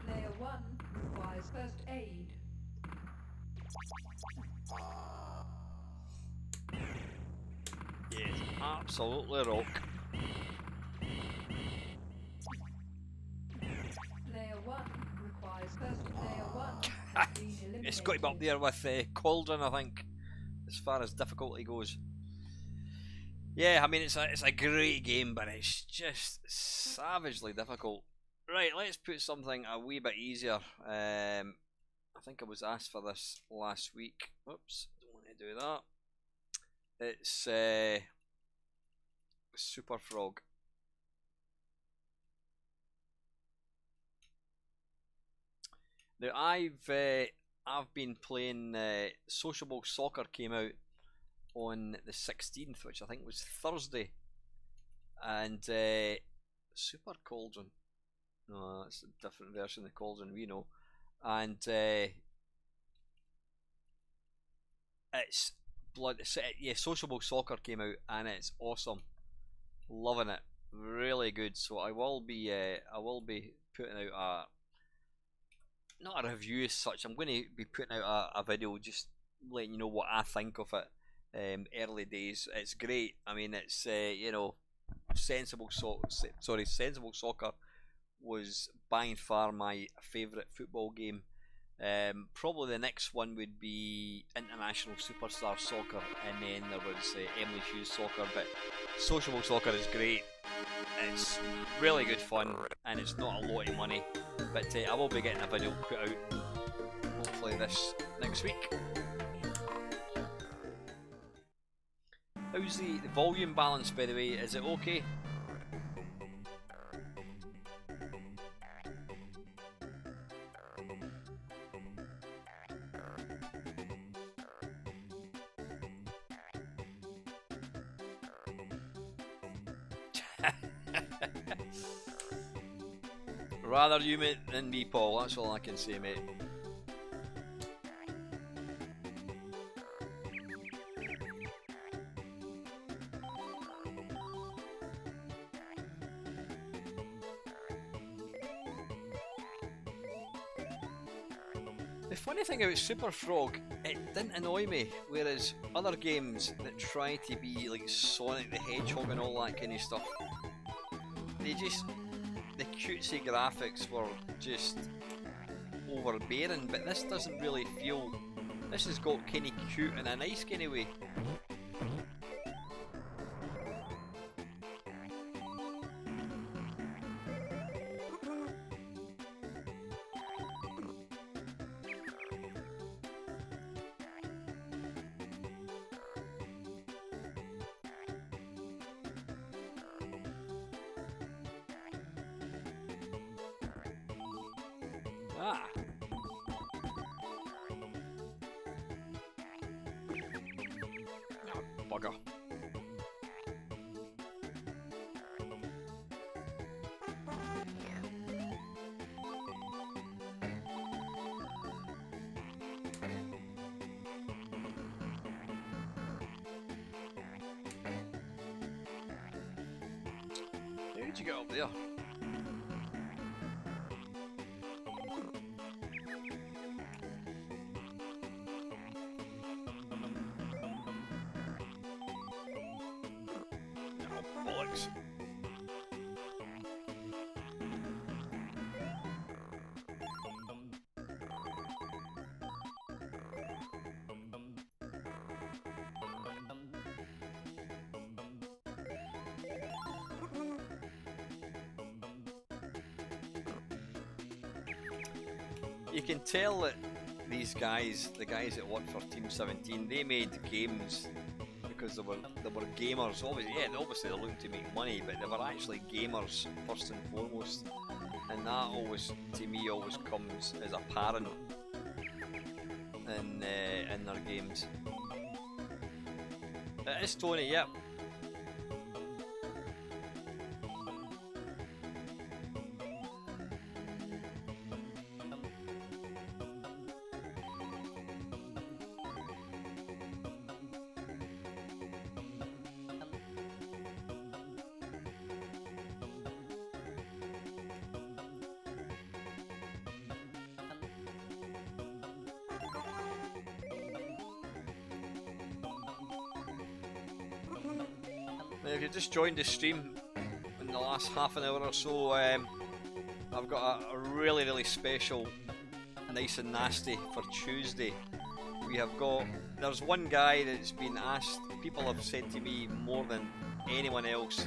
Player one requires first aid. Yeah, it's absolutely rock. Player one requires first player one has been eliminated. It's got to be up there with Cauldron, I think, as far as difficulty goes. Yeah, I mean it's a great game, but it's just savagely difficult. Right, let's put something a wee bit easier. I think I was asked for this last week. Oops, don't want to do that. It's Super Frog. Now I've been playing Sociable Soccer. Came out on the 16th, which I think was Thursday, and Super Cauldron. No, that's a different version of Cauldron we know, and it's yeah, Sociable Soccer came out and it's awesome. Loving it, really good. So I will be putting out a, not a review as such. I'm going to be putting out a video just letting you know what I think of it. Early days, it's great. I mean, it's Sensible Soccer was by far my favourite football game. Probably the next one would be International Superstar Soccer, and then there was Emily Hughes Soccer. But Sociable Soccer is great. It's really good fun, and it's not a lot of money. But I will be getting a video put out hopefully this next week. How's the volume balance, by the way? Is it okay? Rather you than me, Paul. That's all I can say, mate. The funny thing about Super Frog, it didn't annoy me, whereas other games that try to be like Sonic the Hedgehog and all that kind of stuff, the cutesy graphics were just overbearing, but this doesn't really feel, this has got kind of cute in a nice kind of way. Ah. Oh, bugger. How did you get up there? Bollocks. You can tell that these guys, the guys that work for Team 17, they made games because they were gamers. Obviously they're looking to make money, but they were actually gamers first and foremost, and that always, to me, always comes as apparent in their games. It is Tony, yep. Now, if you just joined the stream in the last half an hour or so, I've got a really special nice and nasty for Tuesday. We have got, there's one guy that's been asked, people have said to me more than anyone else,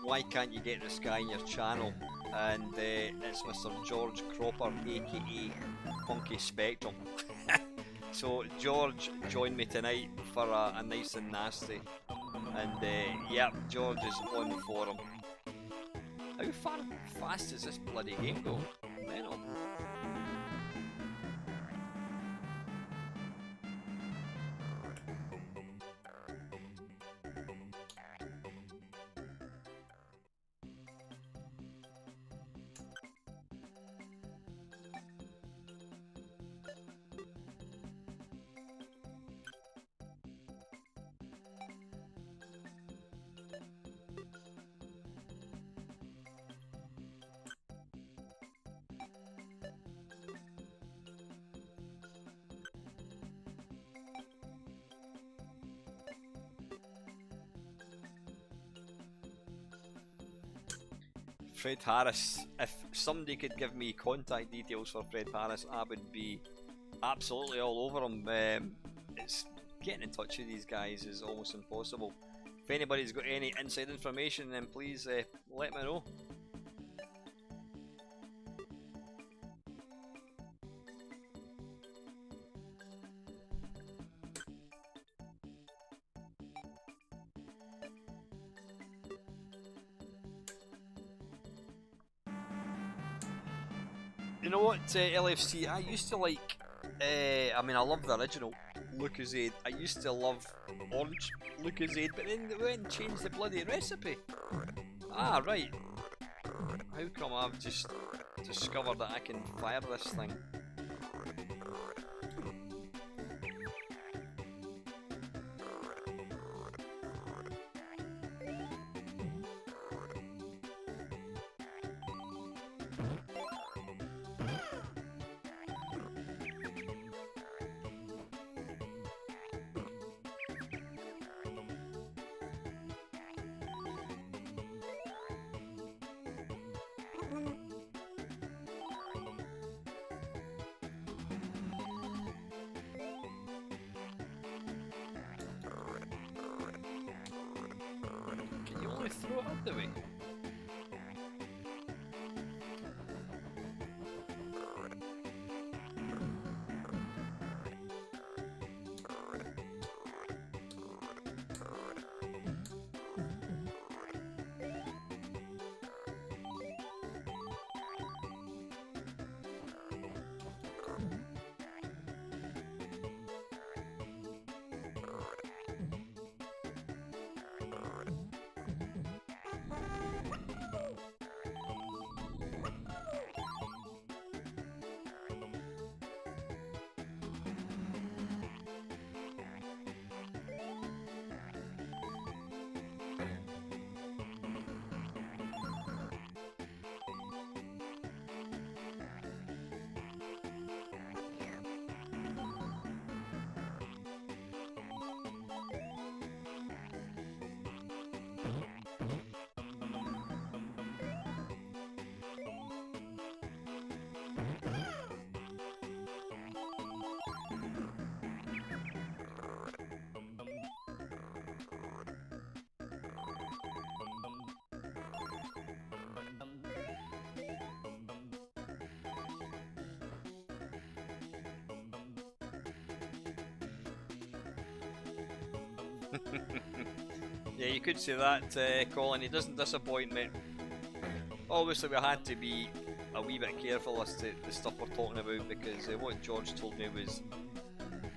why can't you get this guy in your channel? And it's Mr. George Cropper, aka Funky Spectrum. So George joined me tonight for a nice and nasty. And yep, George is on the forum. How fast does this bloody game go? Mental. Fred Harris, if somebody could give me contact details for Fred Harris, I would be absolutely all over him. It's getting in touch with these guys is almost impossible. If anybody's got any inside information, then please let me know. know what, LFC, I used to like, I mean, I love the original Lucozade. I used to love orange Lucozade, but then they went and changed the bloody recipe. Ah, right. How come I've just discovered that I can fire this thing? Can you only throw it up the way? Yeah, you could say that, Colin. He doesn't disappoint me. Obviously, we had to be a wee bit careful as to the stuff we're talking about, because what George told me was,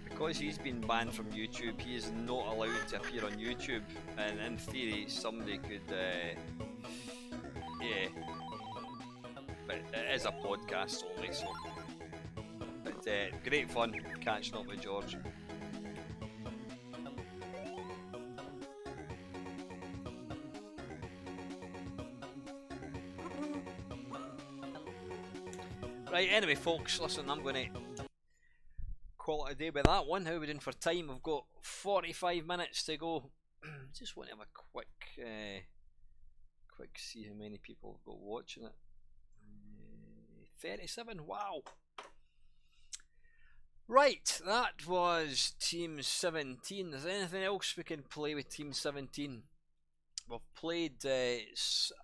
because he's been banned from YouTube, he is not allowed to appear on YouTube, and in theory somebody could, yeah, but it is a podcast only, so, but great fun catching up with George. Right, anyway folks, listen, I'm going to call it a day with that one. How are we doing for time? We've got 45 minutes to go. Just want to have a quick see how many people have got watching it. 37, wow. Right, that was Team 17. Is there anything else we can play with Team 17? We've played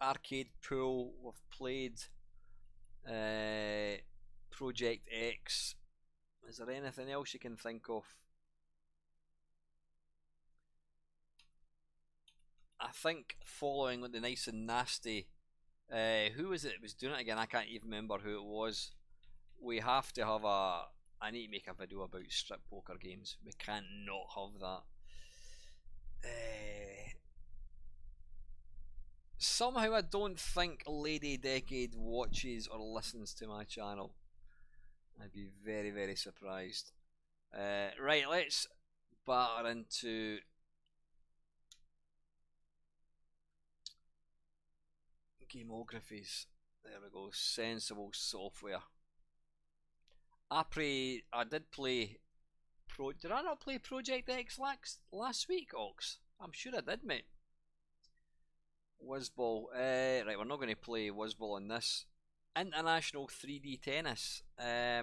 Arcade Pool, we've played Project X. Is there anything else you can think of? I think following the nice and nasty, who was it that was doing it again? I can't even remember who it was. We have to have I need to make a video about strip poker games. We can't not have that. Somehow I don't think Lady Decade watches or listens to my channel. I'd be very, very surprised. Right, let's batter into gamographies. There we go, sensible software. I did play did I not play Project X last week, Ox? I'm sure I did, mate. Wizzball. Right, we're not going to play Wizzball on this. International 3D tennis. I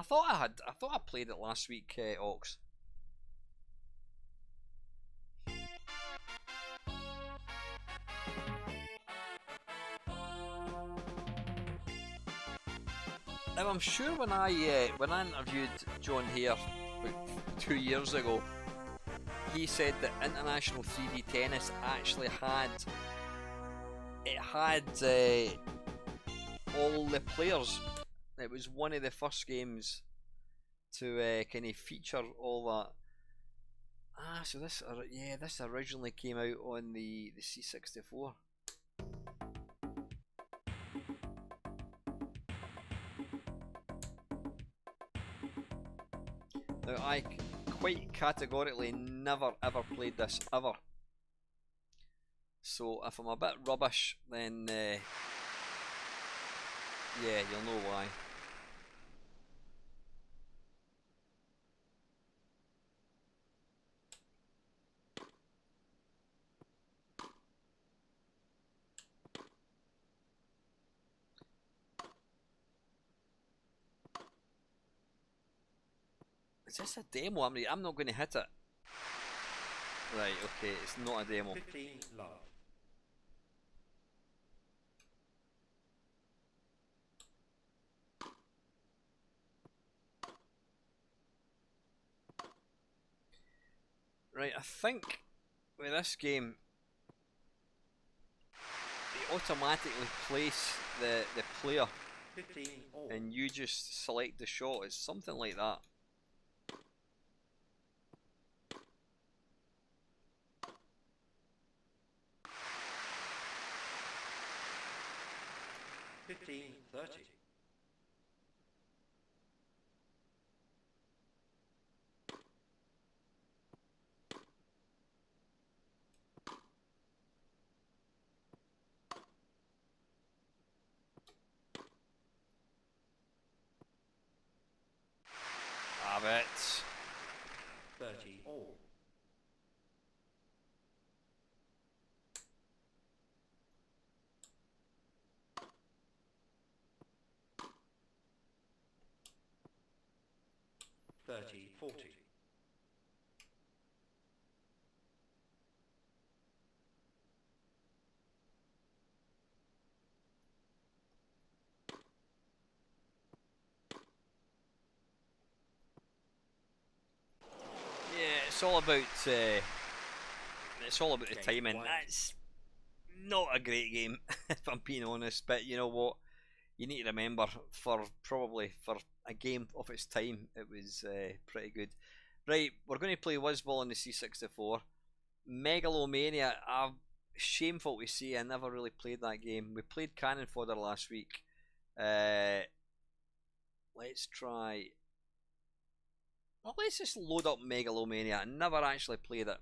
thought I played it last week, Ox. Now I'm sure when I interviewed John Hare about 2 years ago, he said that International 3D Tennis actually had all the players. It was one of the first games to kind of feature all that. Ah, so this, yeah, this originally came out on the C64. Now, I quite categorically never ever played this ever. So if I'm a bit rubbish, then yeah, you'll know why. Is this a demo? I'm not going to hit it. Right, okay, it's not a demo. 15 love. Right, I think with this game, they automatically place the player 15 all. and you just select the shot. It's something like that. Fifteen 30. Have it. 30 all. Thirty 40. Yeah, it's all about the timing. Wide. That's not a great game, if I'm being honest. But you know what? You need to remember, for a game of its time, it was pretty good. Right, we're going to play Wizzball on the C64. Megalomania, shameful to say, I never really played that game. We played Cannon Fodder last week. Let's try. Well, let's just load up Megalomania. I never actually played it.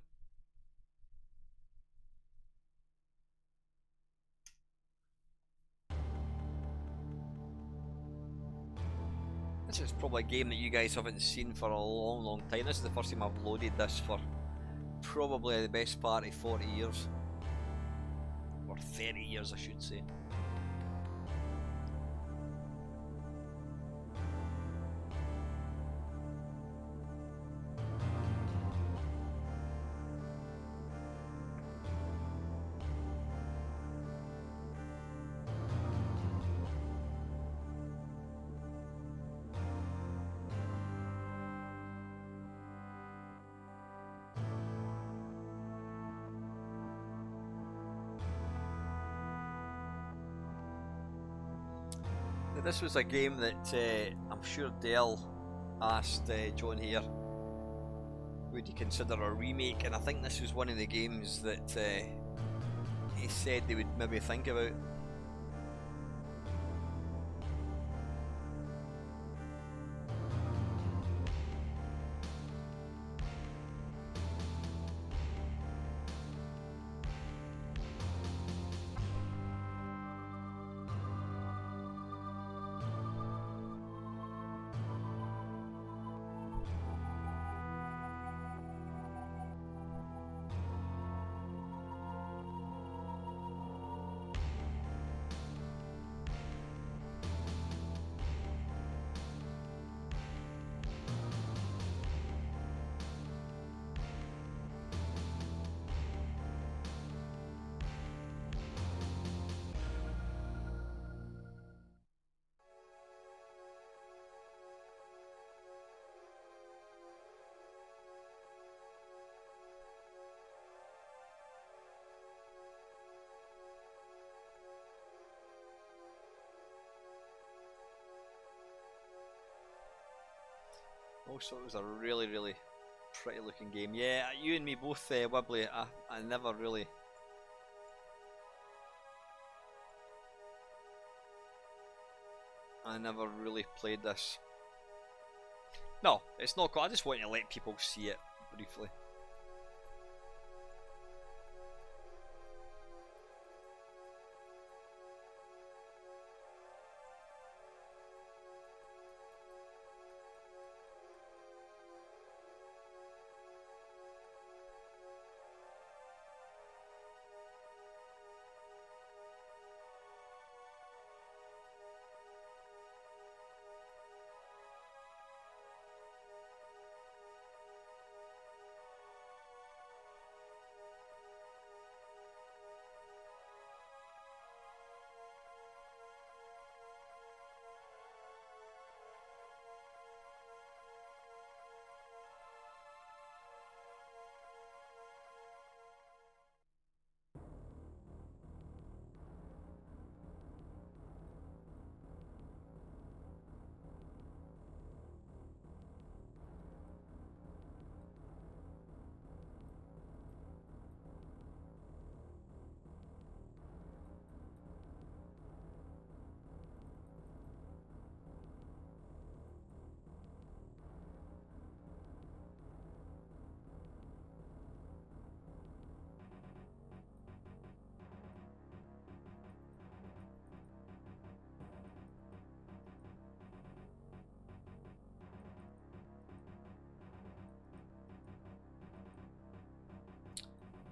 This is probably a game that you guys haven't seen for a long time. This is the first time I've loaded this for probably the best part of 40 years. Or 30 years, I should say. This was a game that I'm sure Dell asked John here, would you consider a remake, and I think this was one of the games that he said they would maybe think about. Also, it was a really, really pretty looking game. Yeah, you and me both, Wibbly. I never really. I never really played this. No, it's not cool. I just want to let people see it briefly.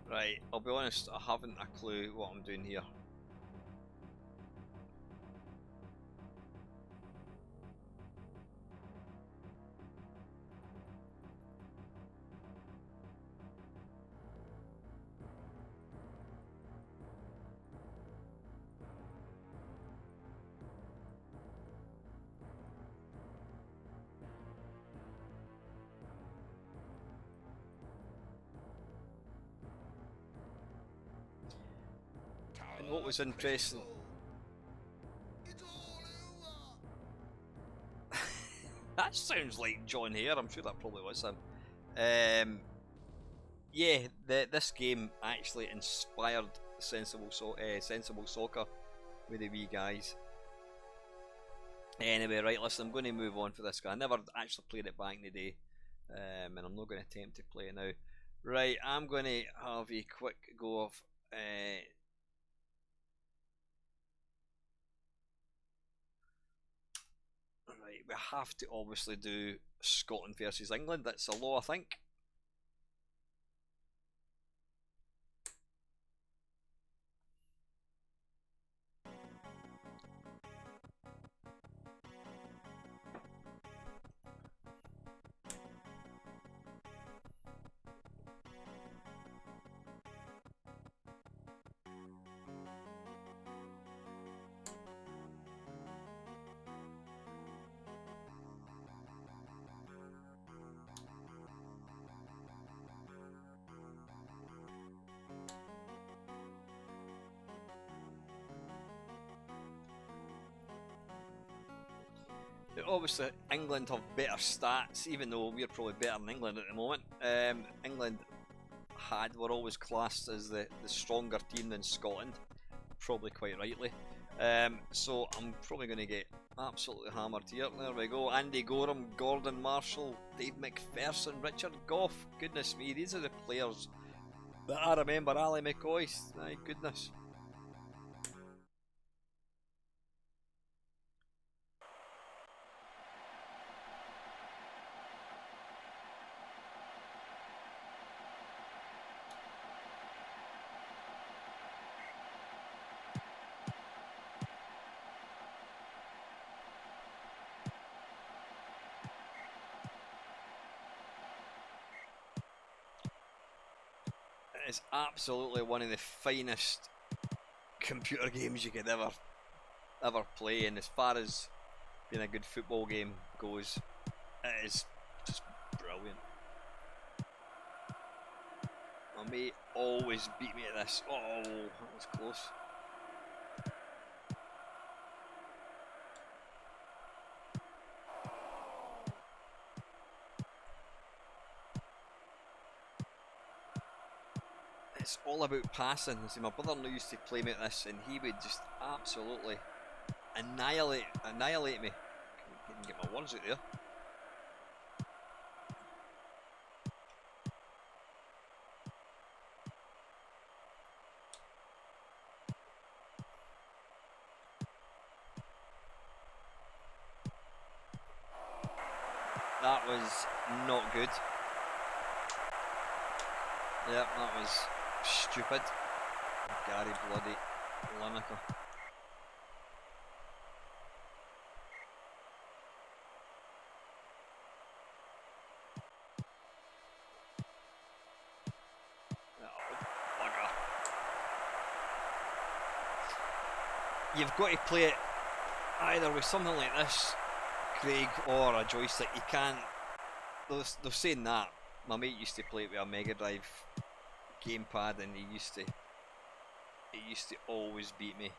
Right, I'll be honest, I haven't a clue what I'm doing here. And what was interesting... That sounds like John Hare, I'm sure that probably was him. Yeah, this game actually inspired Sensible Soccer with the wee guys. Anyway, right, listen, I'm going to move on for this guy. I never actually played it back in the day, and I'm not going to attempt to play it now. Right, I'm going to have a quick go of... Right, we have to obviously do Scotland versus England. That's a law, I think. Obviously, England have better stats, even though we're probably better than England at the moment. England were always classed as the stronger team than Scotland, probably quite rightly. So I'm probably going to get absolutely hammered here. There we go. Andy Gorham, Gordon Marshall, Dave McPherson, Richard Goff. Goodness me, these are the players that I remember. Ali McCoy, my goodness. It's absolutely one of the finest computer games you could ever play, and as far as being a good football game goes, it is just brilliant. My mate always beat me at this. Oh, that was close. it's all about passing. See, my brother used to play me at this, and he would just absolutely annihilate me. Couldn't get my words out there. That was not good. Yeah, that was stupid. Gary bloody Lineker. Oh, bugger. You've got to play it either with something like this, Craig, or a joystick. You can't. They're saying that. My mate used to play it with a Mega Drive gamepad, and he used to always beat me.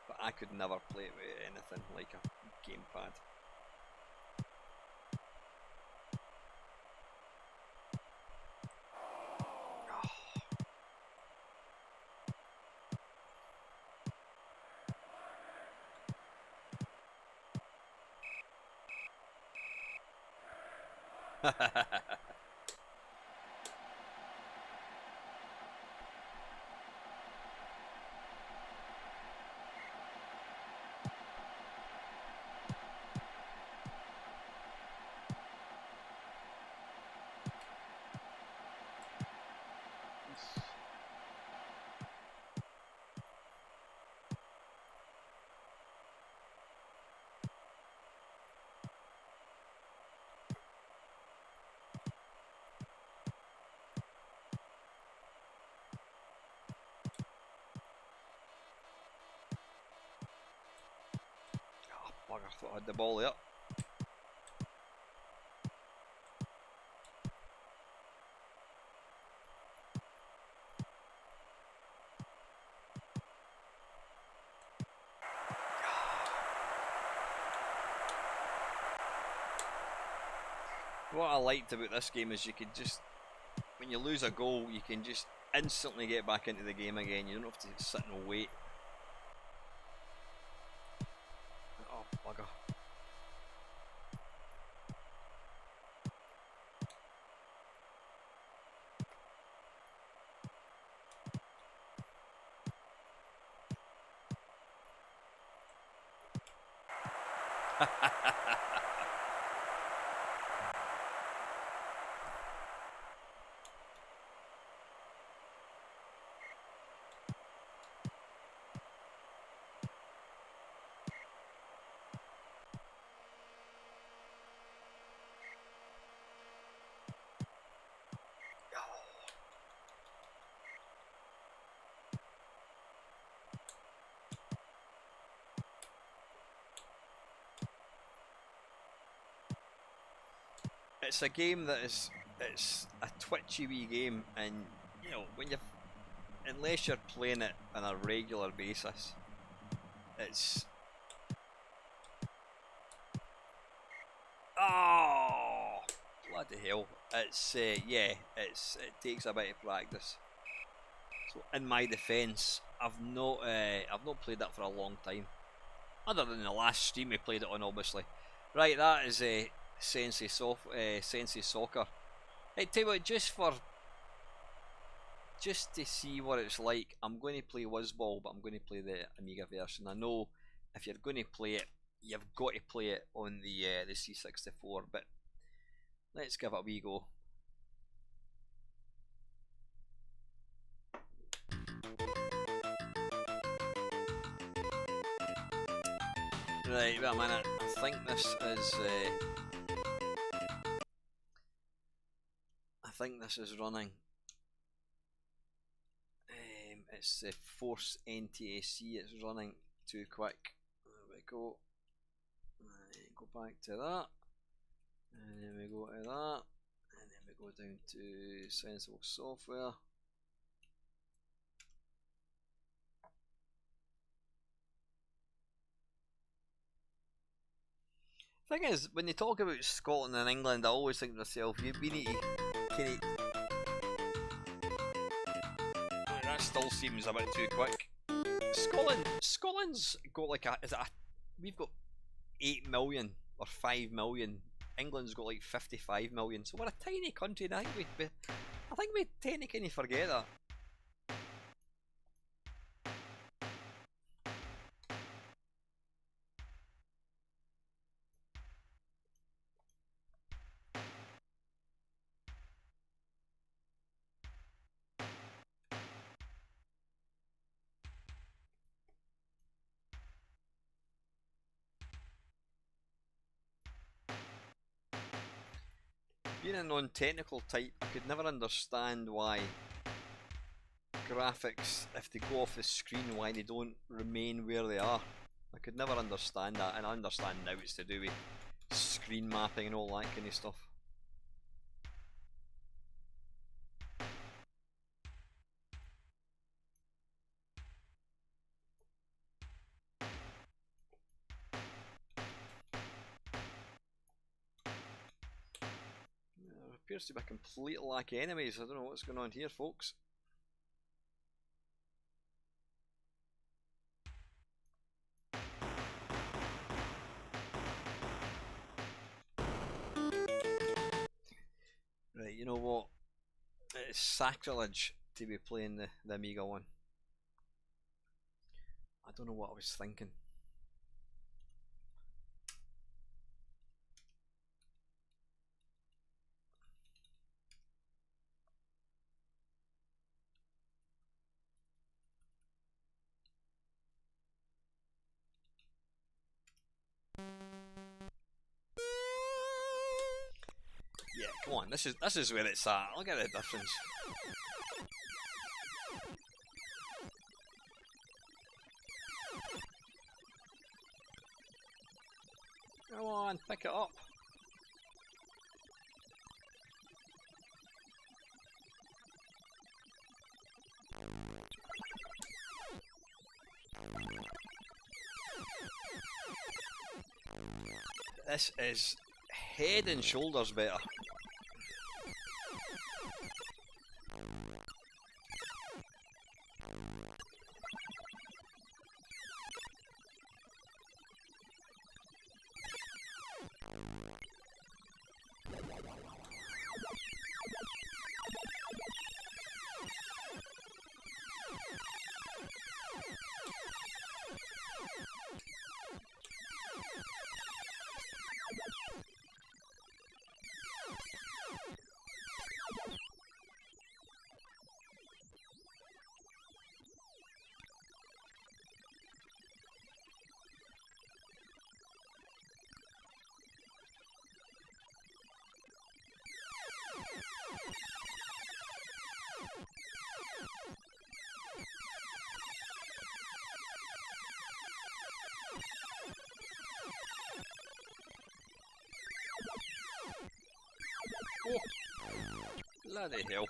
But I could never play it with anything like a gamepad. Bugger, I thought I had the ball there. What I liked about this game is you could just, when you lose a goal, you can just instantly get back into the game again. You don't have to sit and wait. Oh, bugger. It's a game that it's a twitchy wee game, and you know, unless you're playing it on a regular basis, it's oh bloody hell! It's yeah, it takes a bit of practice. So in my defence, I've not played that for a long time, other than the last stream we played it on, obviously. Right, that is Sensei Soccer. Hey, tell you what, just to see what it's like, I'm going to play Wizzball, but I'm going to play the Amiga version. I know if you're going to play it, you've got to play it on the C64, but let's give it a wee go. Right, wait a minute. I think this is running. It's the Force NTSC. It's running too quick. There we go. Go back to that, and then we go to that, and then we go down to Sensible Software. Thing is, when you talk about Scotland and England, I always think to myself, we need to kind of That still seems a bit too quick. Scotland's got like we've got 8 million or 5 million. England's got like 55 million. So we're a tiny country, and I think we tend to kind of forget that. Being a non-technical type, I could never understand why graphics, if they go off the screen, why they don't remain where they are. I could never understand that, and I understand now it's to do with screen mapping and all that kind of stuff. There appears to be a complete lack of enemies. I don't know what's going on here, folks. Right, you know what? It's sacrilege to be playing the Amiga one. I don't know what I was thinking. Yeah, come on, this is where it's at. Look at the difference. Come on, pick it up. This is head and shoulders better. Oh, bloody hell.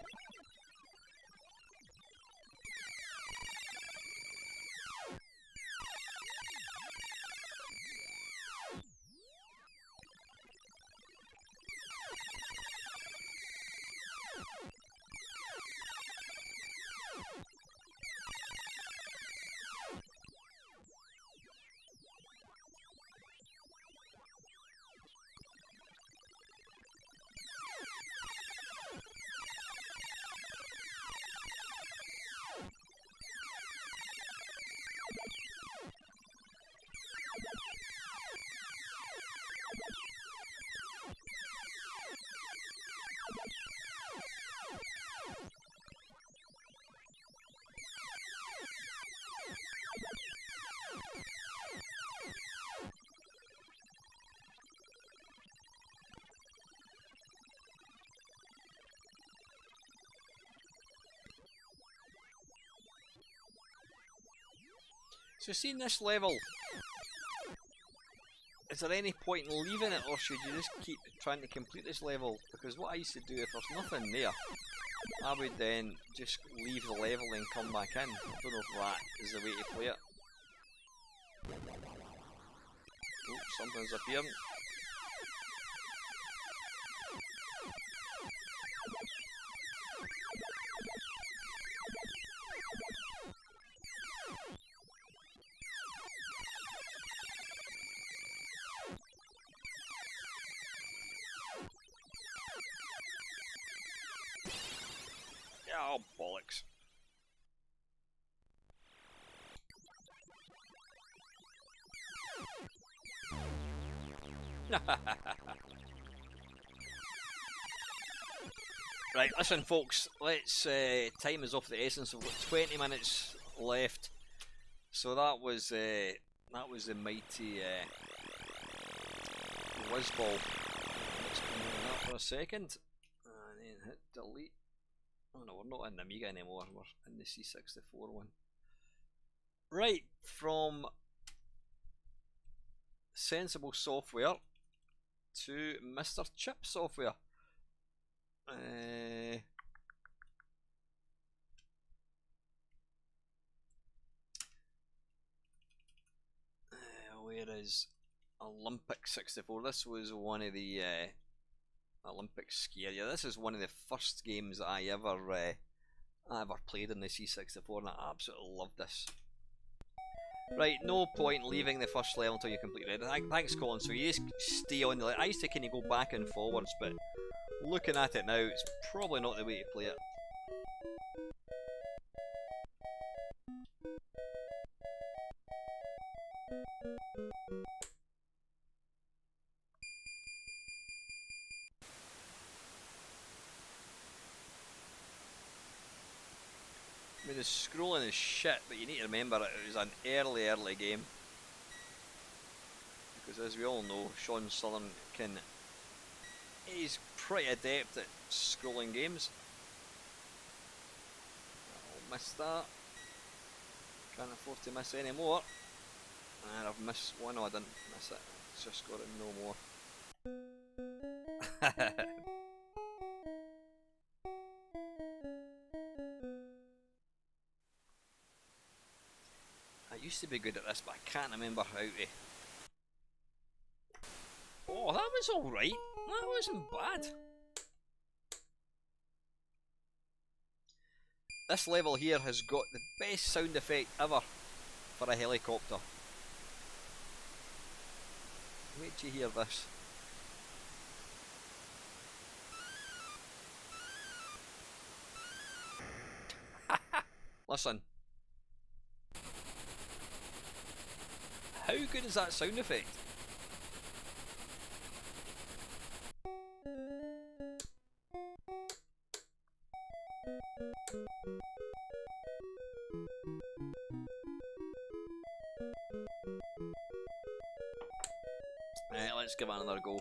So seeing this level, is there any point in leaving it, or should you just keep trying to complete this level? Because what I used to do, if there's nothing there, I would then just leave the level and come back in. I don't know if that is the way to play it. Oh, something's appearing. Oh, bollocks. Right, listen folks, let's, time is of the essence. We've got 20 minutes left. So that was the mighty Whizball. Let's come on that for a second. And then hit delete. Oh no, we're not in the Amiga anymore, we're in the C64 one. Right, from Sensible Software to Mr. Chip Software. Where is Olympic 64? This was one of the Olympic Scare. Yeah, this is one of the first games that I ever played in the C64, and I absolutely loved this. Right, no point leaving the first level until you complete it. Thanks, Colin. So you just stay on the. I used to kind of go back and forwards, but looking at it now, it's probably not the way to play it. I mean, the scrolling is shit, but you need to remember it was an early game. Because as we all know, Sean Southern he's pretty adept at scrolling games. I'll miss that. Can't afford to miss any more. And I've missed one. No, I didn't miss it. It's just got it no more. I used to be good at this, but I can't remember how to. Oh, that was alright. That wasn't bad. This level here has got the best sound effect ever for a helicopter. Wait till you hear this. Listen. How good is that sound effect? Let's give it another go.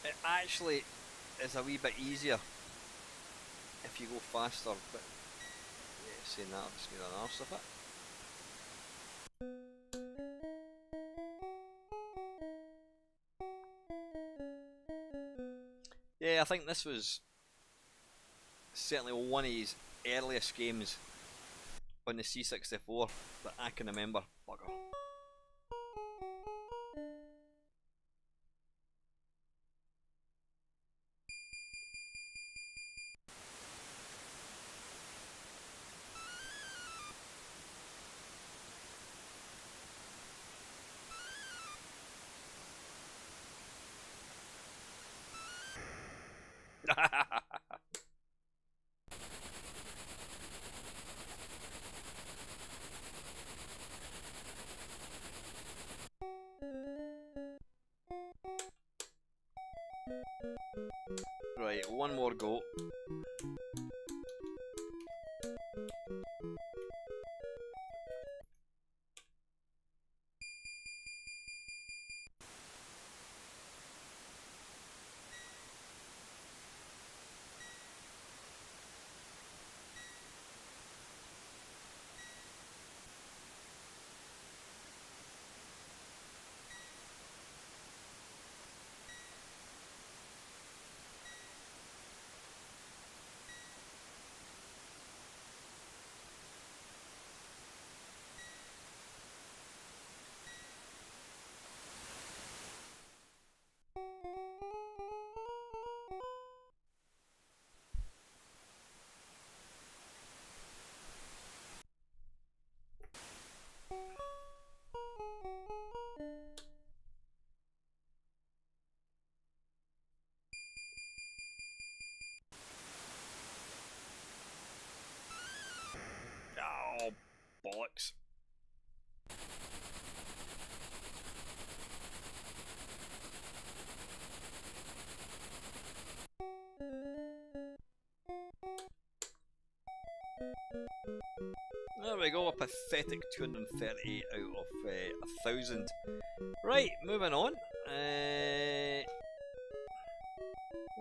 It actually is a wee bit easier if you go faster, but yeah, saying that, I'll just get an arse of it. Yeah, I think this was certainly one of his earliest games on the C64 that I can remember. Bugger. Right, one more go. bollocks. There we go, a pathetic 230 out of 1,000. Right, moving on.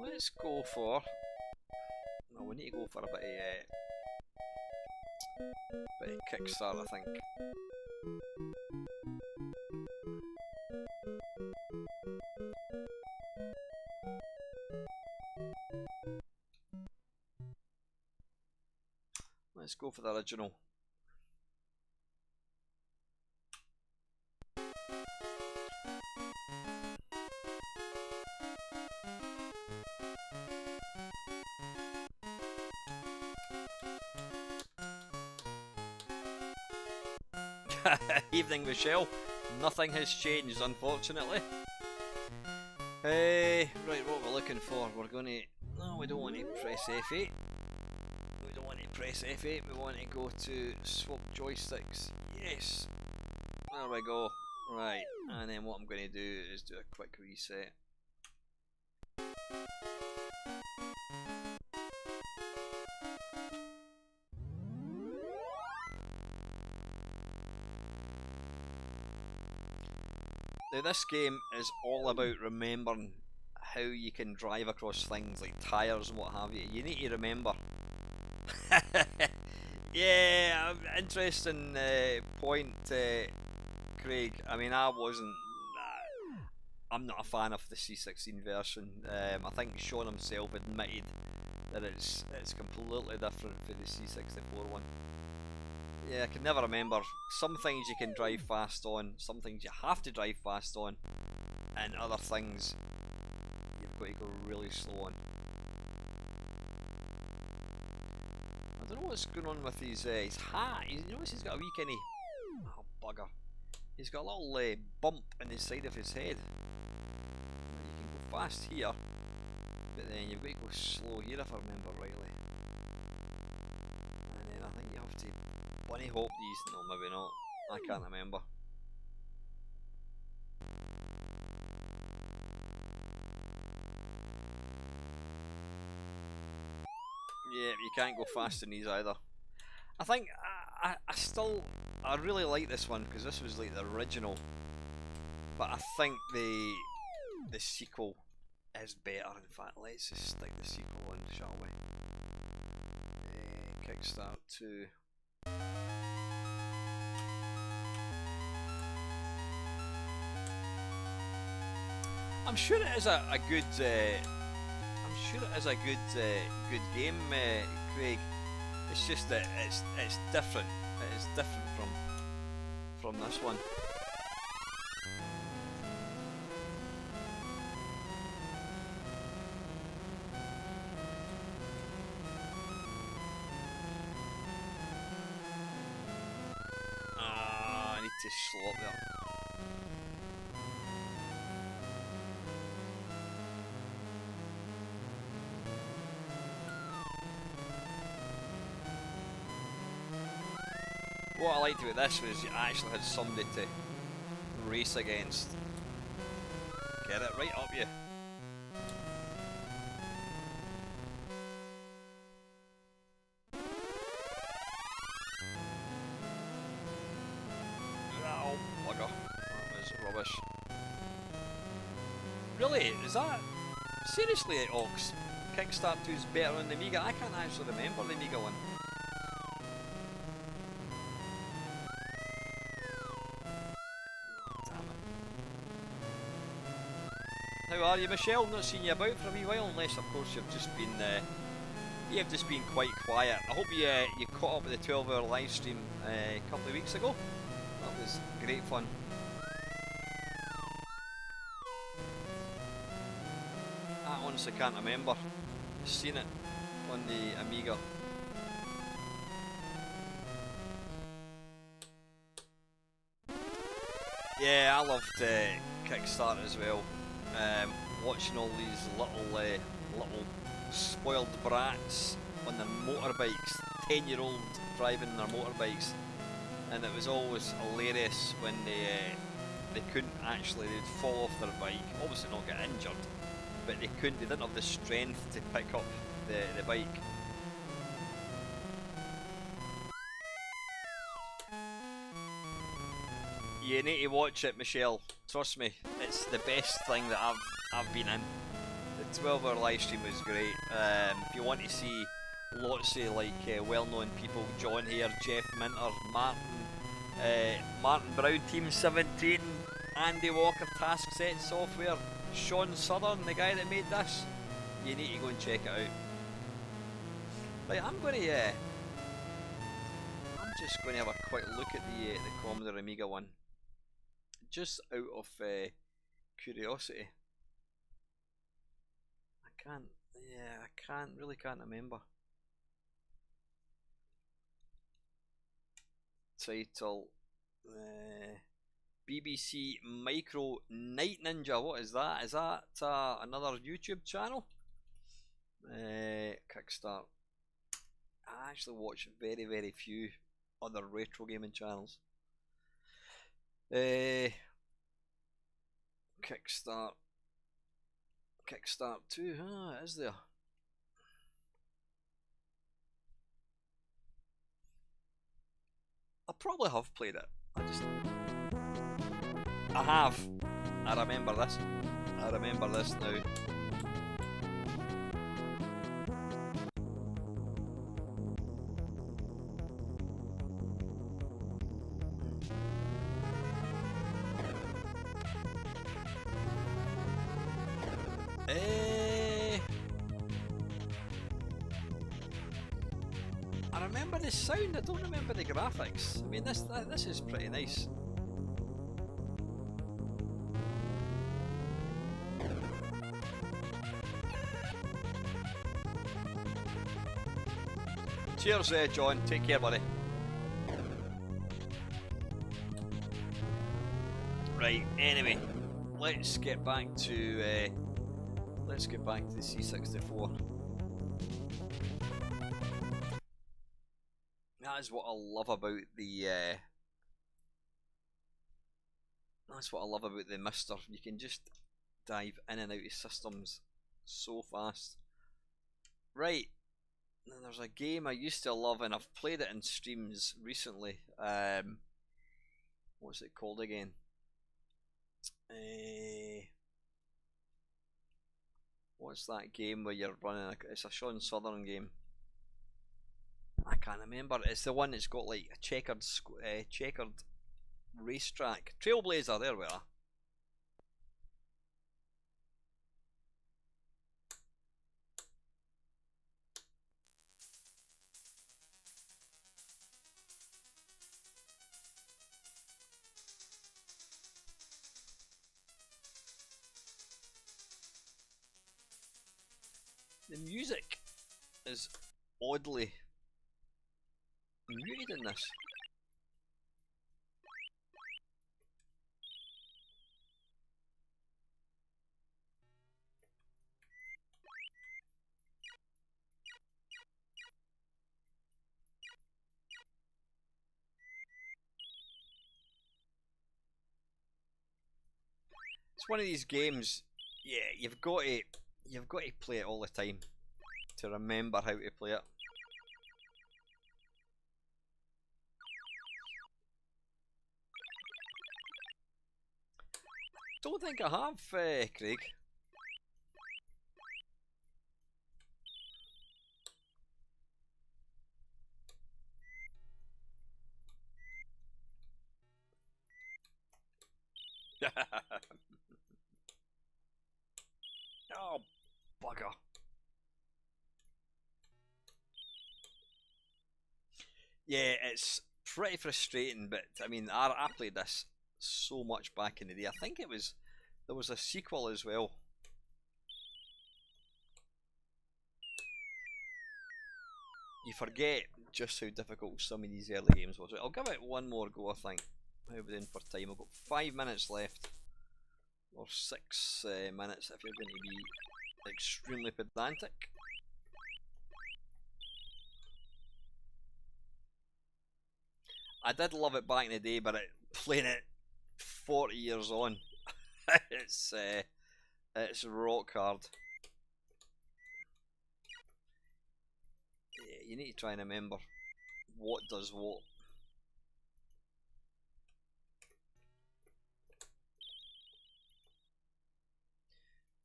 Let's go for. No, we need to go for a bit of Kickstart, I think. Let's go for the original. Evening, Michelle. Nothing has changed, unfortunately. Right, what we're looking for, we're going to. No, we don't want to press F8. We don't want to press F8. We want to go to swap joysticks. Yes. There we go. Right, and then what I'm going to do is do a quick reset. Now this game is all about remembering how you can drive across things like tyres and what have you. You need to remember. Yeah, interesting point, Craig. I mean, I'm not a fan of the C16 version. I think Sean himself admitted that it's completely different for the C64 one. Yeah, I can never remember. Some things you can drive fast on, some things you have to drive fast on, and other things you've got to go really slow on. I don't know what's going on with his hat. You notice he's got a wee kinny. Oh, bugger. He's got a little bump in the side of his head. You can go fast here, but then you've got to go slow here if I remember rightly. And then I think you have to bunny hop these. No, maybe not. I can't remember. Yeah, you can't go fast in these either. I think I really like this one because this was like the original, but I think the sequel is better. In fact, let's just stick the sequel on, shall we? Kickstart 2. I'm sure it is a good. I'm sure it is a good game, Craig. It's just that it's different. It is different from this one. I need to slow up there. What I liked about this was you actually had somebody to race against. Get it right up you. Oh, bugger. That was rubbish. Really? Is that... Seriously, Ox? Kickstart 2 is better than the Amiga? I can't actually remember the Amiga one. How are you, Michelle? Not seen you about for a wee while, unless of course you've just been quite quiet. I hope you caught up with the 12-hour live stream a couple of weeks ago. That was great fun. I honestly can't remember seeing it on the Amiga. Yeah, I loved Kickstart as well. Watching all these little spoiled brats on their motorbikes, 10-year-old driving their motorbikes. and it was always hilarious when they couldn't actually, they'd fall off their bike, obviously not get injured, but they didn't have the strength to pick up the bike. You need to watch it, Michelle. Trust me, it's the best thing that I've been in. The 12-hour live stream was great. If you want to see lots of like well-known people, John here, Jeff Minter, Martin Brown, Team 17, Andy Walker, Taskset Software, Sean Southern, the guy that made this, you need to go and check it out. Right, I'm just going to have a quick look at the Commodore Amiga one, just out of curiosity. I really can't remember. Title, BBC Micro Night Ninja. What is that? Is that another YouTube channel? Kickstart. I actually watch very few other retro gaming channels. Kickstart 2, is there? I probably have played it. I have. I remember this. I remember this now. I remember the sound, I don't remember the graphics. I mean, this is pretty nice. Cheers, John. Take care, buddy. Right. Anyway, let's get back to the C64. That is what I love about the. That's what I love about the Mister. You can just dive in and out of systems so fast. Right. Now there's a game I used to love, and I've played it in streams recently. What's it called again? What's that game where you're running? It's a Sean Southern game. I can't remember. It's the one that's got like a checkered racetrack. Trailblazer. There we are. The music is oddly muted in this. It's one of these games, yeah, you've got to play it all the time to remember how to play it. Don't think I have, Craig. Oh, bugger. Yeah, it's pretty frustrating, but I mean, I played this so much back in the day. I think there was a sequel as well. You forget just how difficult some of these early games was. I'll give it one more go, I think. How are we doing for time? I've got 5 minutes left. Or 6 minutes if you're going to be extremely pedantic. I did love it back in the day, but playing it 40 years on, it's rock hard. Yeah, you need to try and remember what does what.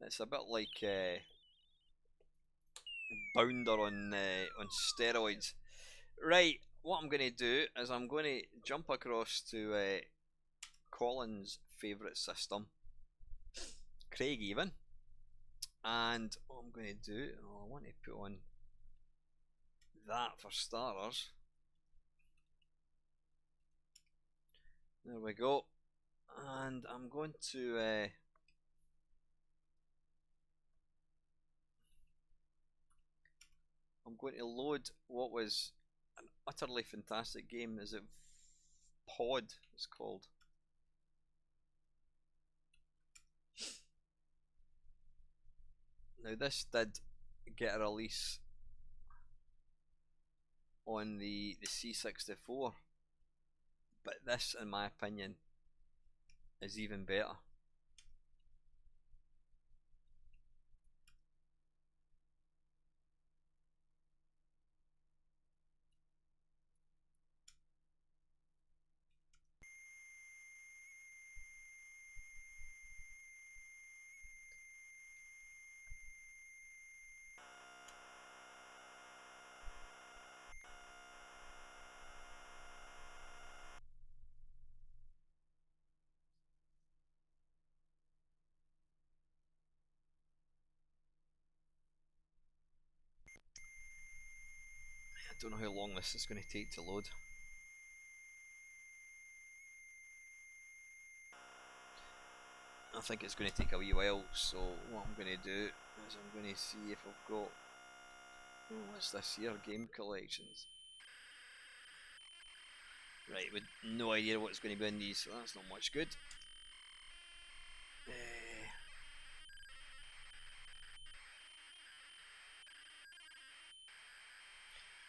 It's a bit like Bounder on steroids. Right, what I'm going to do is I'm going to jump across to Colin's favourite system, Craig even, and what I'm going to do, I want to put on that for starters. There we go, and I'm going to load what was an utterly fantastic game. Is it Pod? It's called. Now this did get a release on the C64, but this, in my opinion, is even better. I don't know how long this is going to take to load. I think it's going to take a wee while, so what I'm going to do is I'm going to see if I've got... Oh, what's this here? Game collections. Right, with no idea what's going to be in these, so that's not much good.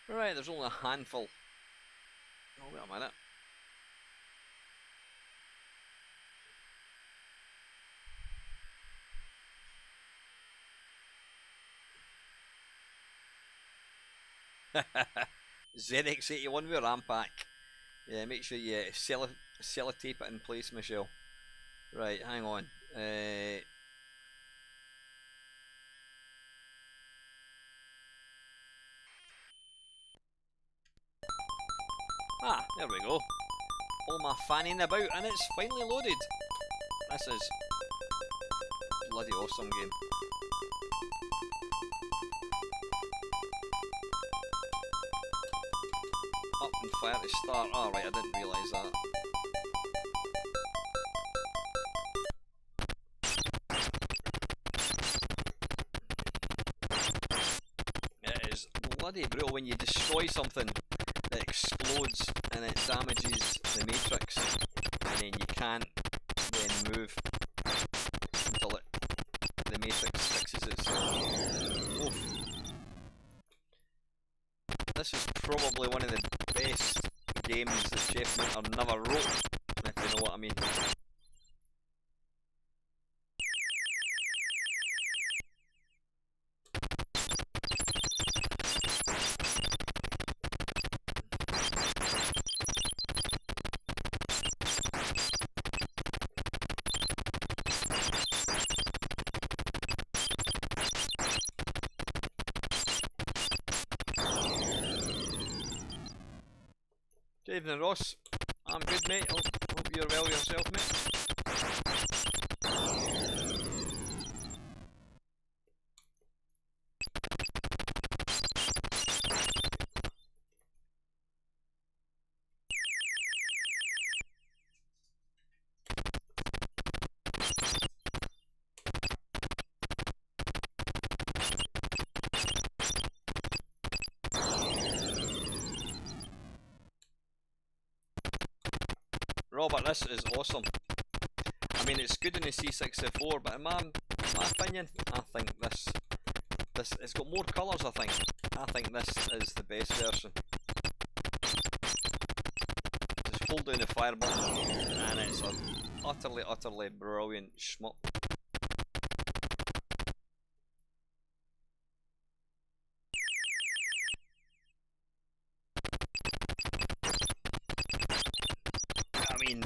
Right, there's only a handful. Oh, wait a minute. ZX81 with RAM pack. Yeah, make sure you sellotape it in place, Michelle. Right, hang on. There we go. All my fanning about, and it's finally loaded. This is bloody awesome game. Up and fire to start. Oh right, I didn't realise that. It is bloody brutal when you destroy something. It explodes and it damages the matrix, and then you can't then move until the matrix fixes itself. Oof. This is probably one of the best games that Jeff Minter never wrote, if you know what I mean. Good evening, Ross. I'm good, mate. Hope you're well yourself, mate. Robert, this is awesome. I mean, it's good in the C64, but in my opinion, I think this it's got more colours. I think this is the best version. hold down the fire button, and it's an utterly brilliant shmup. I mean,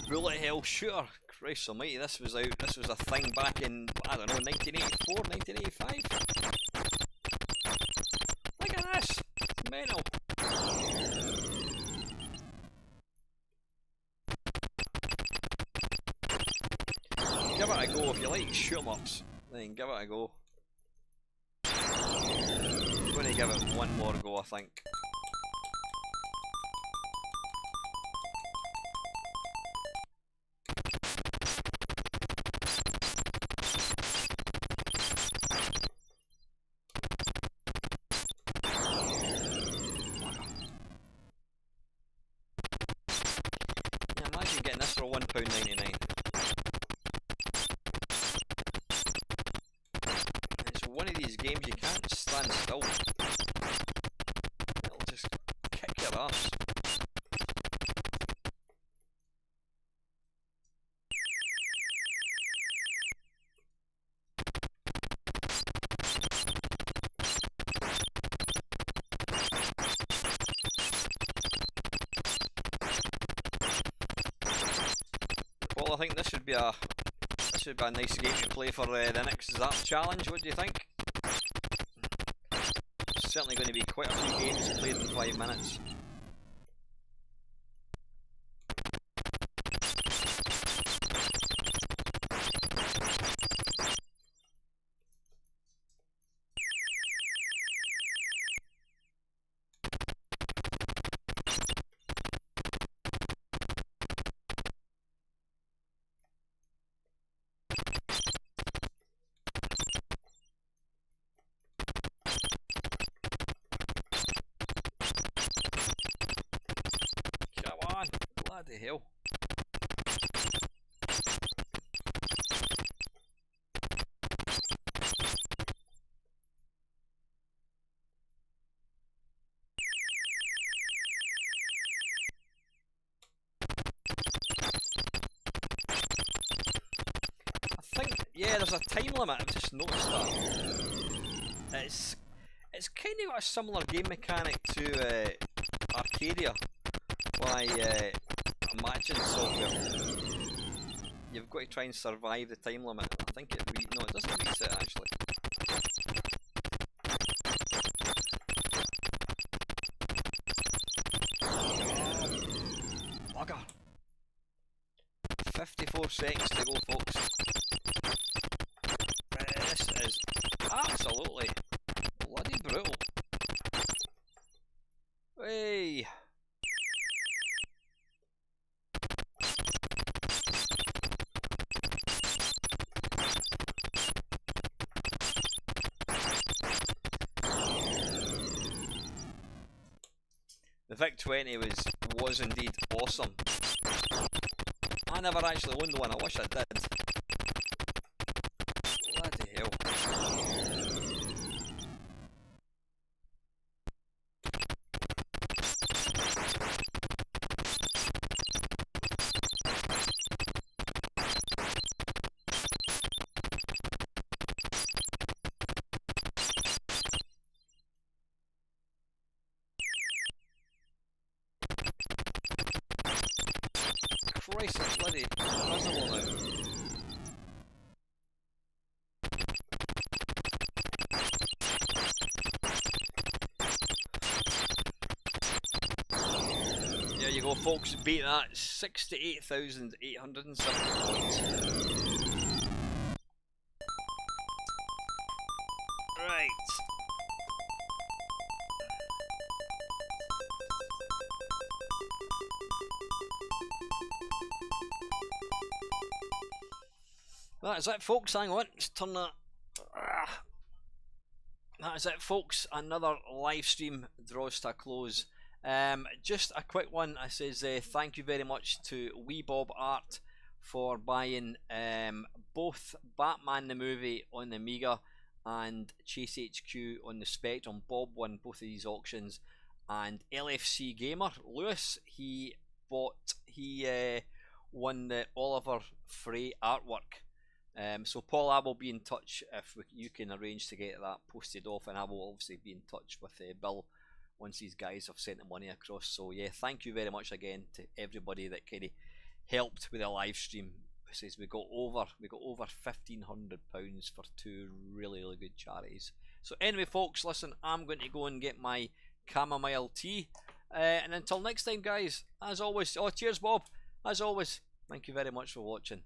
bullet hell shooter. Christ almighty, this was a thing back in, I don't know, 1984, 1985. Look at this, it's mental. Give it a go if you like shoot 'em ups. Then give it a go. I'm going to give it one more go, I think. Yeah, imagine getting this for £1.99. It's one of these games you can't stand still. It'll just kick your ass. Well, I think this should be a nice game to play for the next Zap challenge. What do you think? Certainly going to be quite a few games played in 5 minutes. Bloody hell. I think, yeah, there's a time limit, I've just noticed that. It's kind of got a similar game mechanic to Arcadia by Imagine software. You've got to try and survive the time limit. I think it no, it doesn't reset actually. Bugger. 54 seconds to go, folks. This is absolutely bloody brutal. Hey. The VIC 20 was indeed awesome. I never actually owned one, I wish I did. Bloody hell. Christ, it's bloody invisible now. There you go, folks, beat that. 68,870 points. Right. That's it, folks. Hang on, let's turn that. That is it, folks. Another live stream draws to a close. Just a quick one. I says thank you very much to Wee Bob Art for buying both Batman the movie on the Amiga and Chase HQ on the Spectrum. Bob won both of these auctions, and LFC Gamer Lewis, he won the Oliver Frey artwork. So Paul, I will be in touch if you can arrange to get that posted off, and I will obviously be in touch with Bill once these guys have sent the money across. So yeah, thank you very much again to everybody that kind of helped with the live stream. It says we got over £1,500 for two really good charities. So anyway, folks, listen, I'm going to go and get my chamomile tea, and until next time, guys, as always, oh cheers Bob, as always, thank you very much for watching.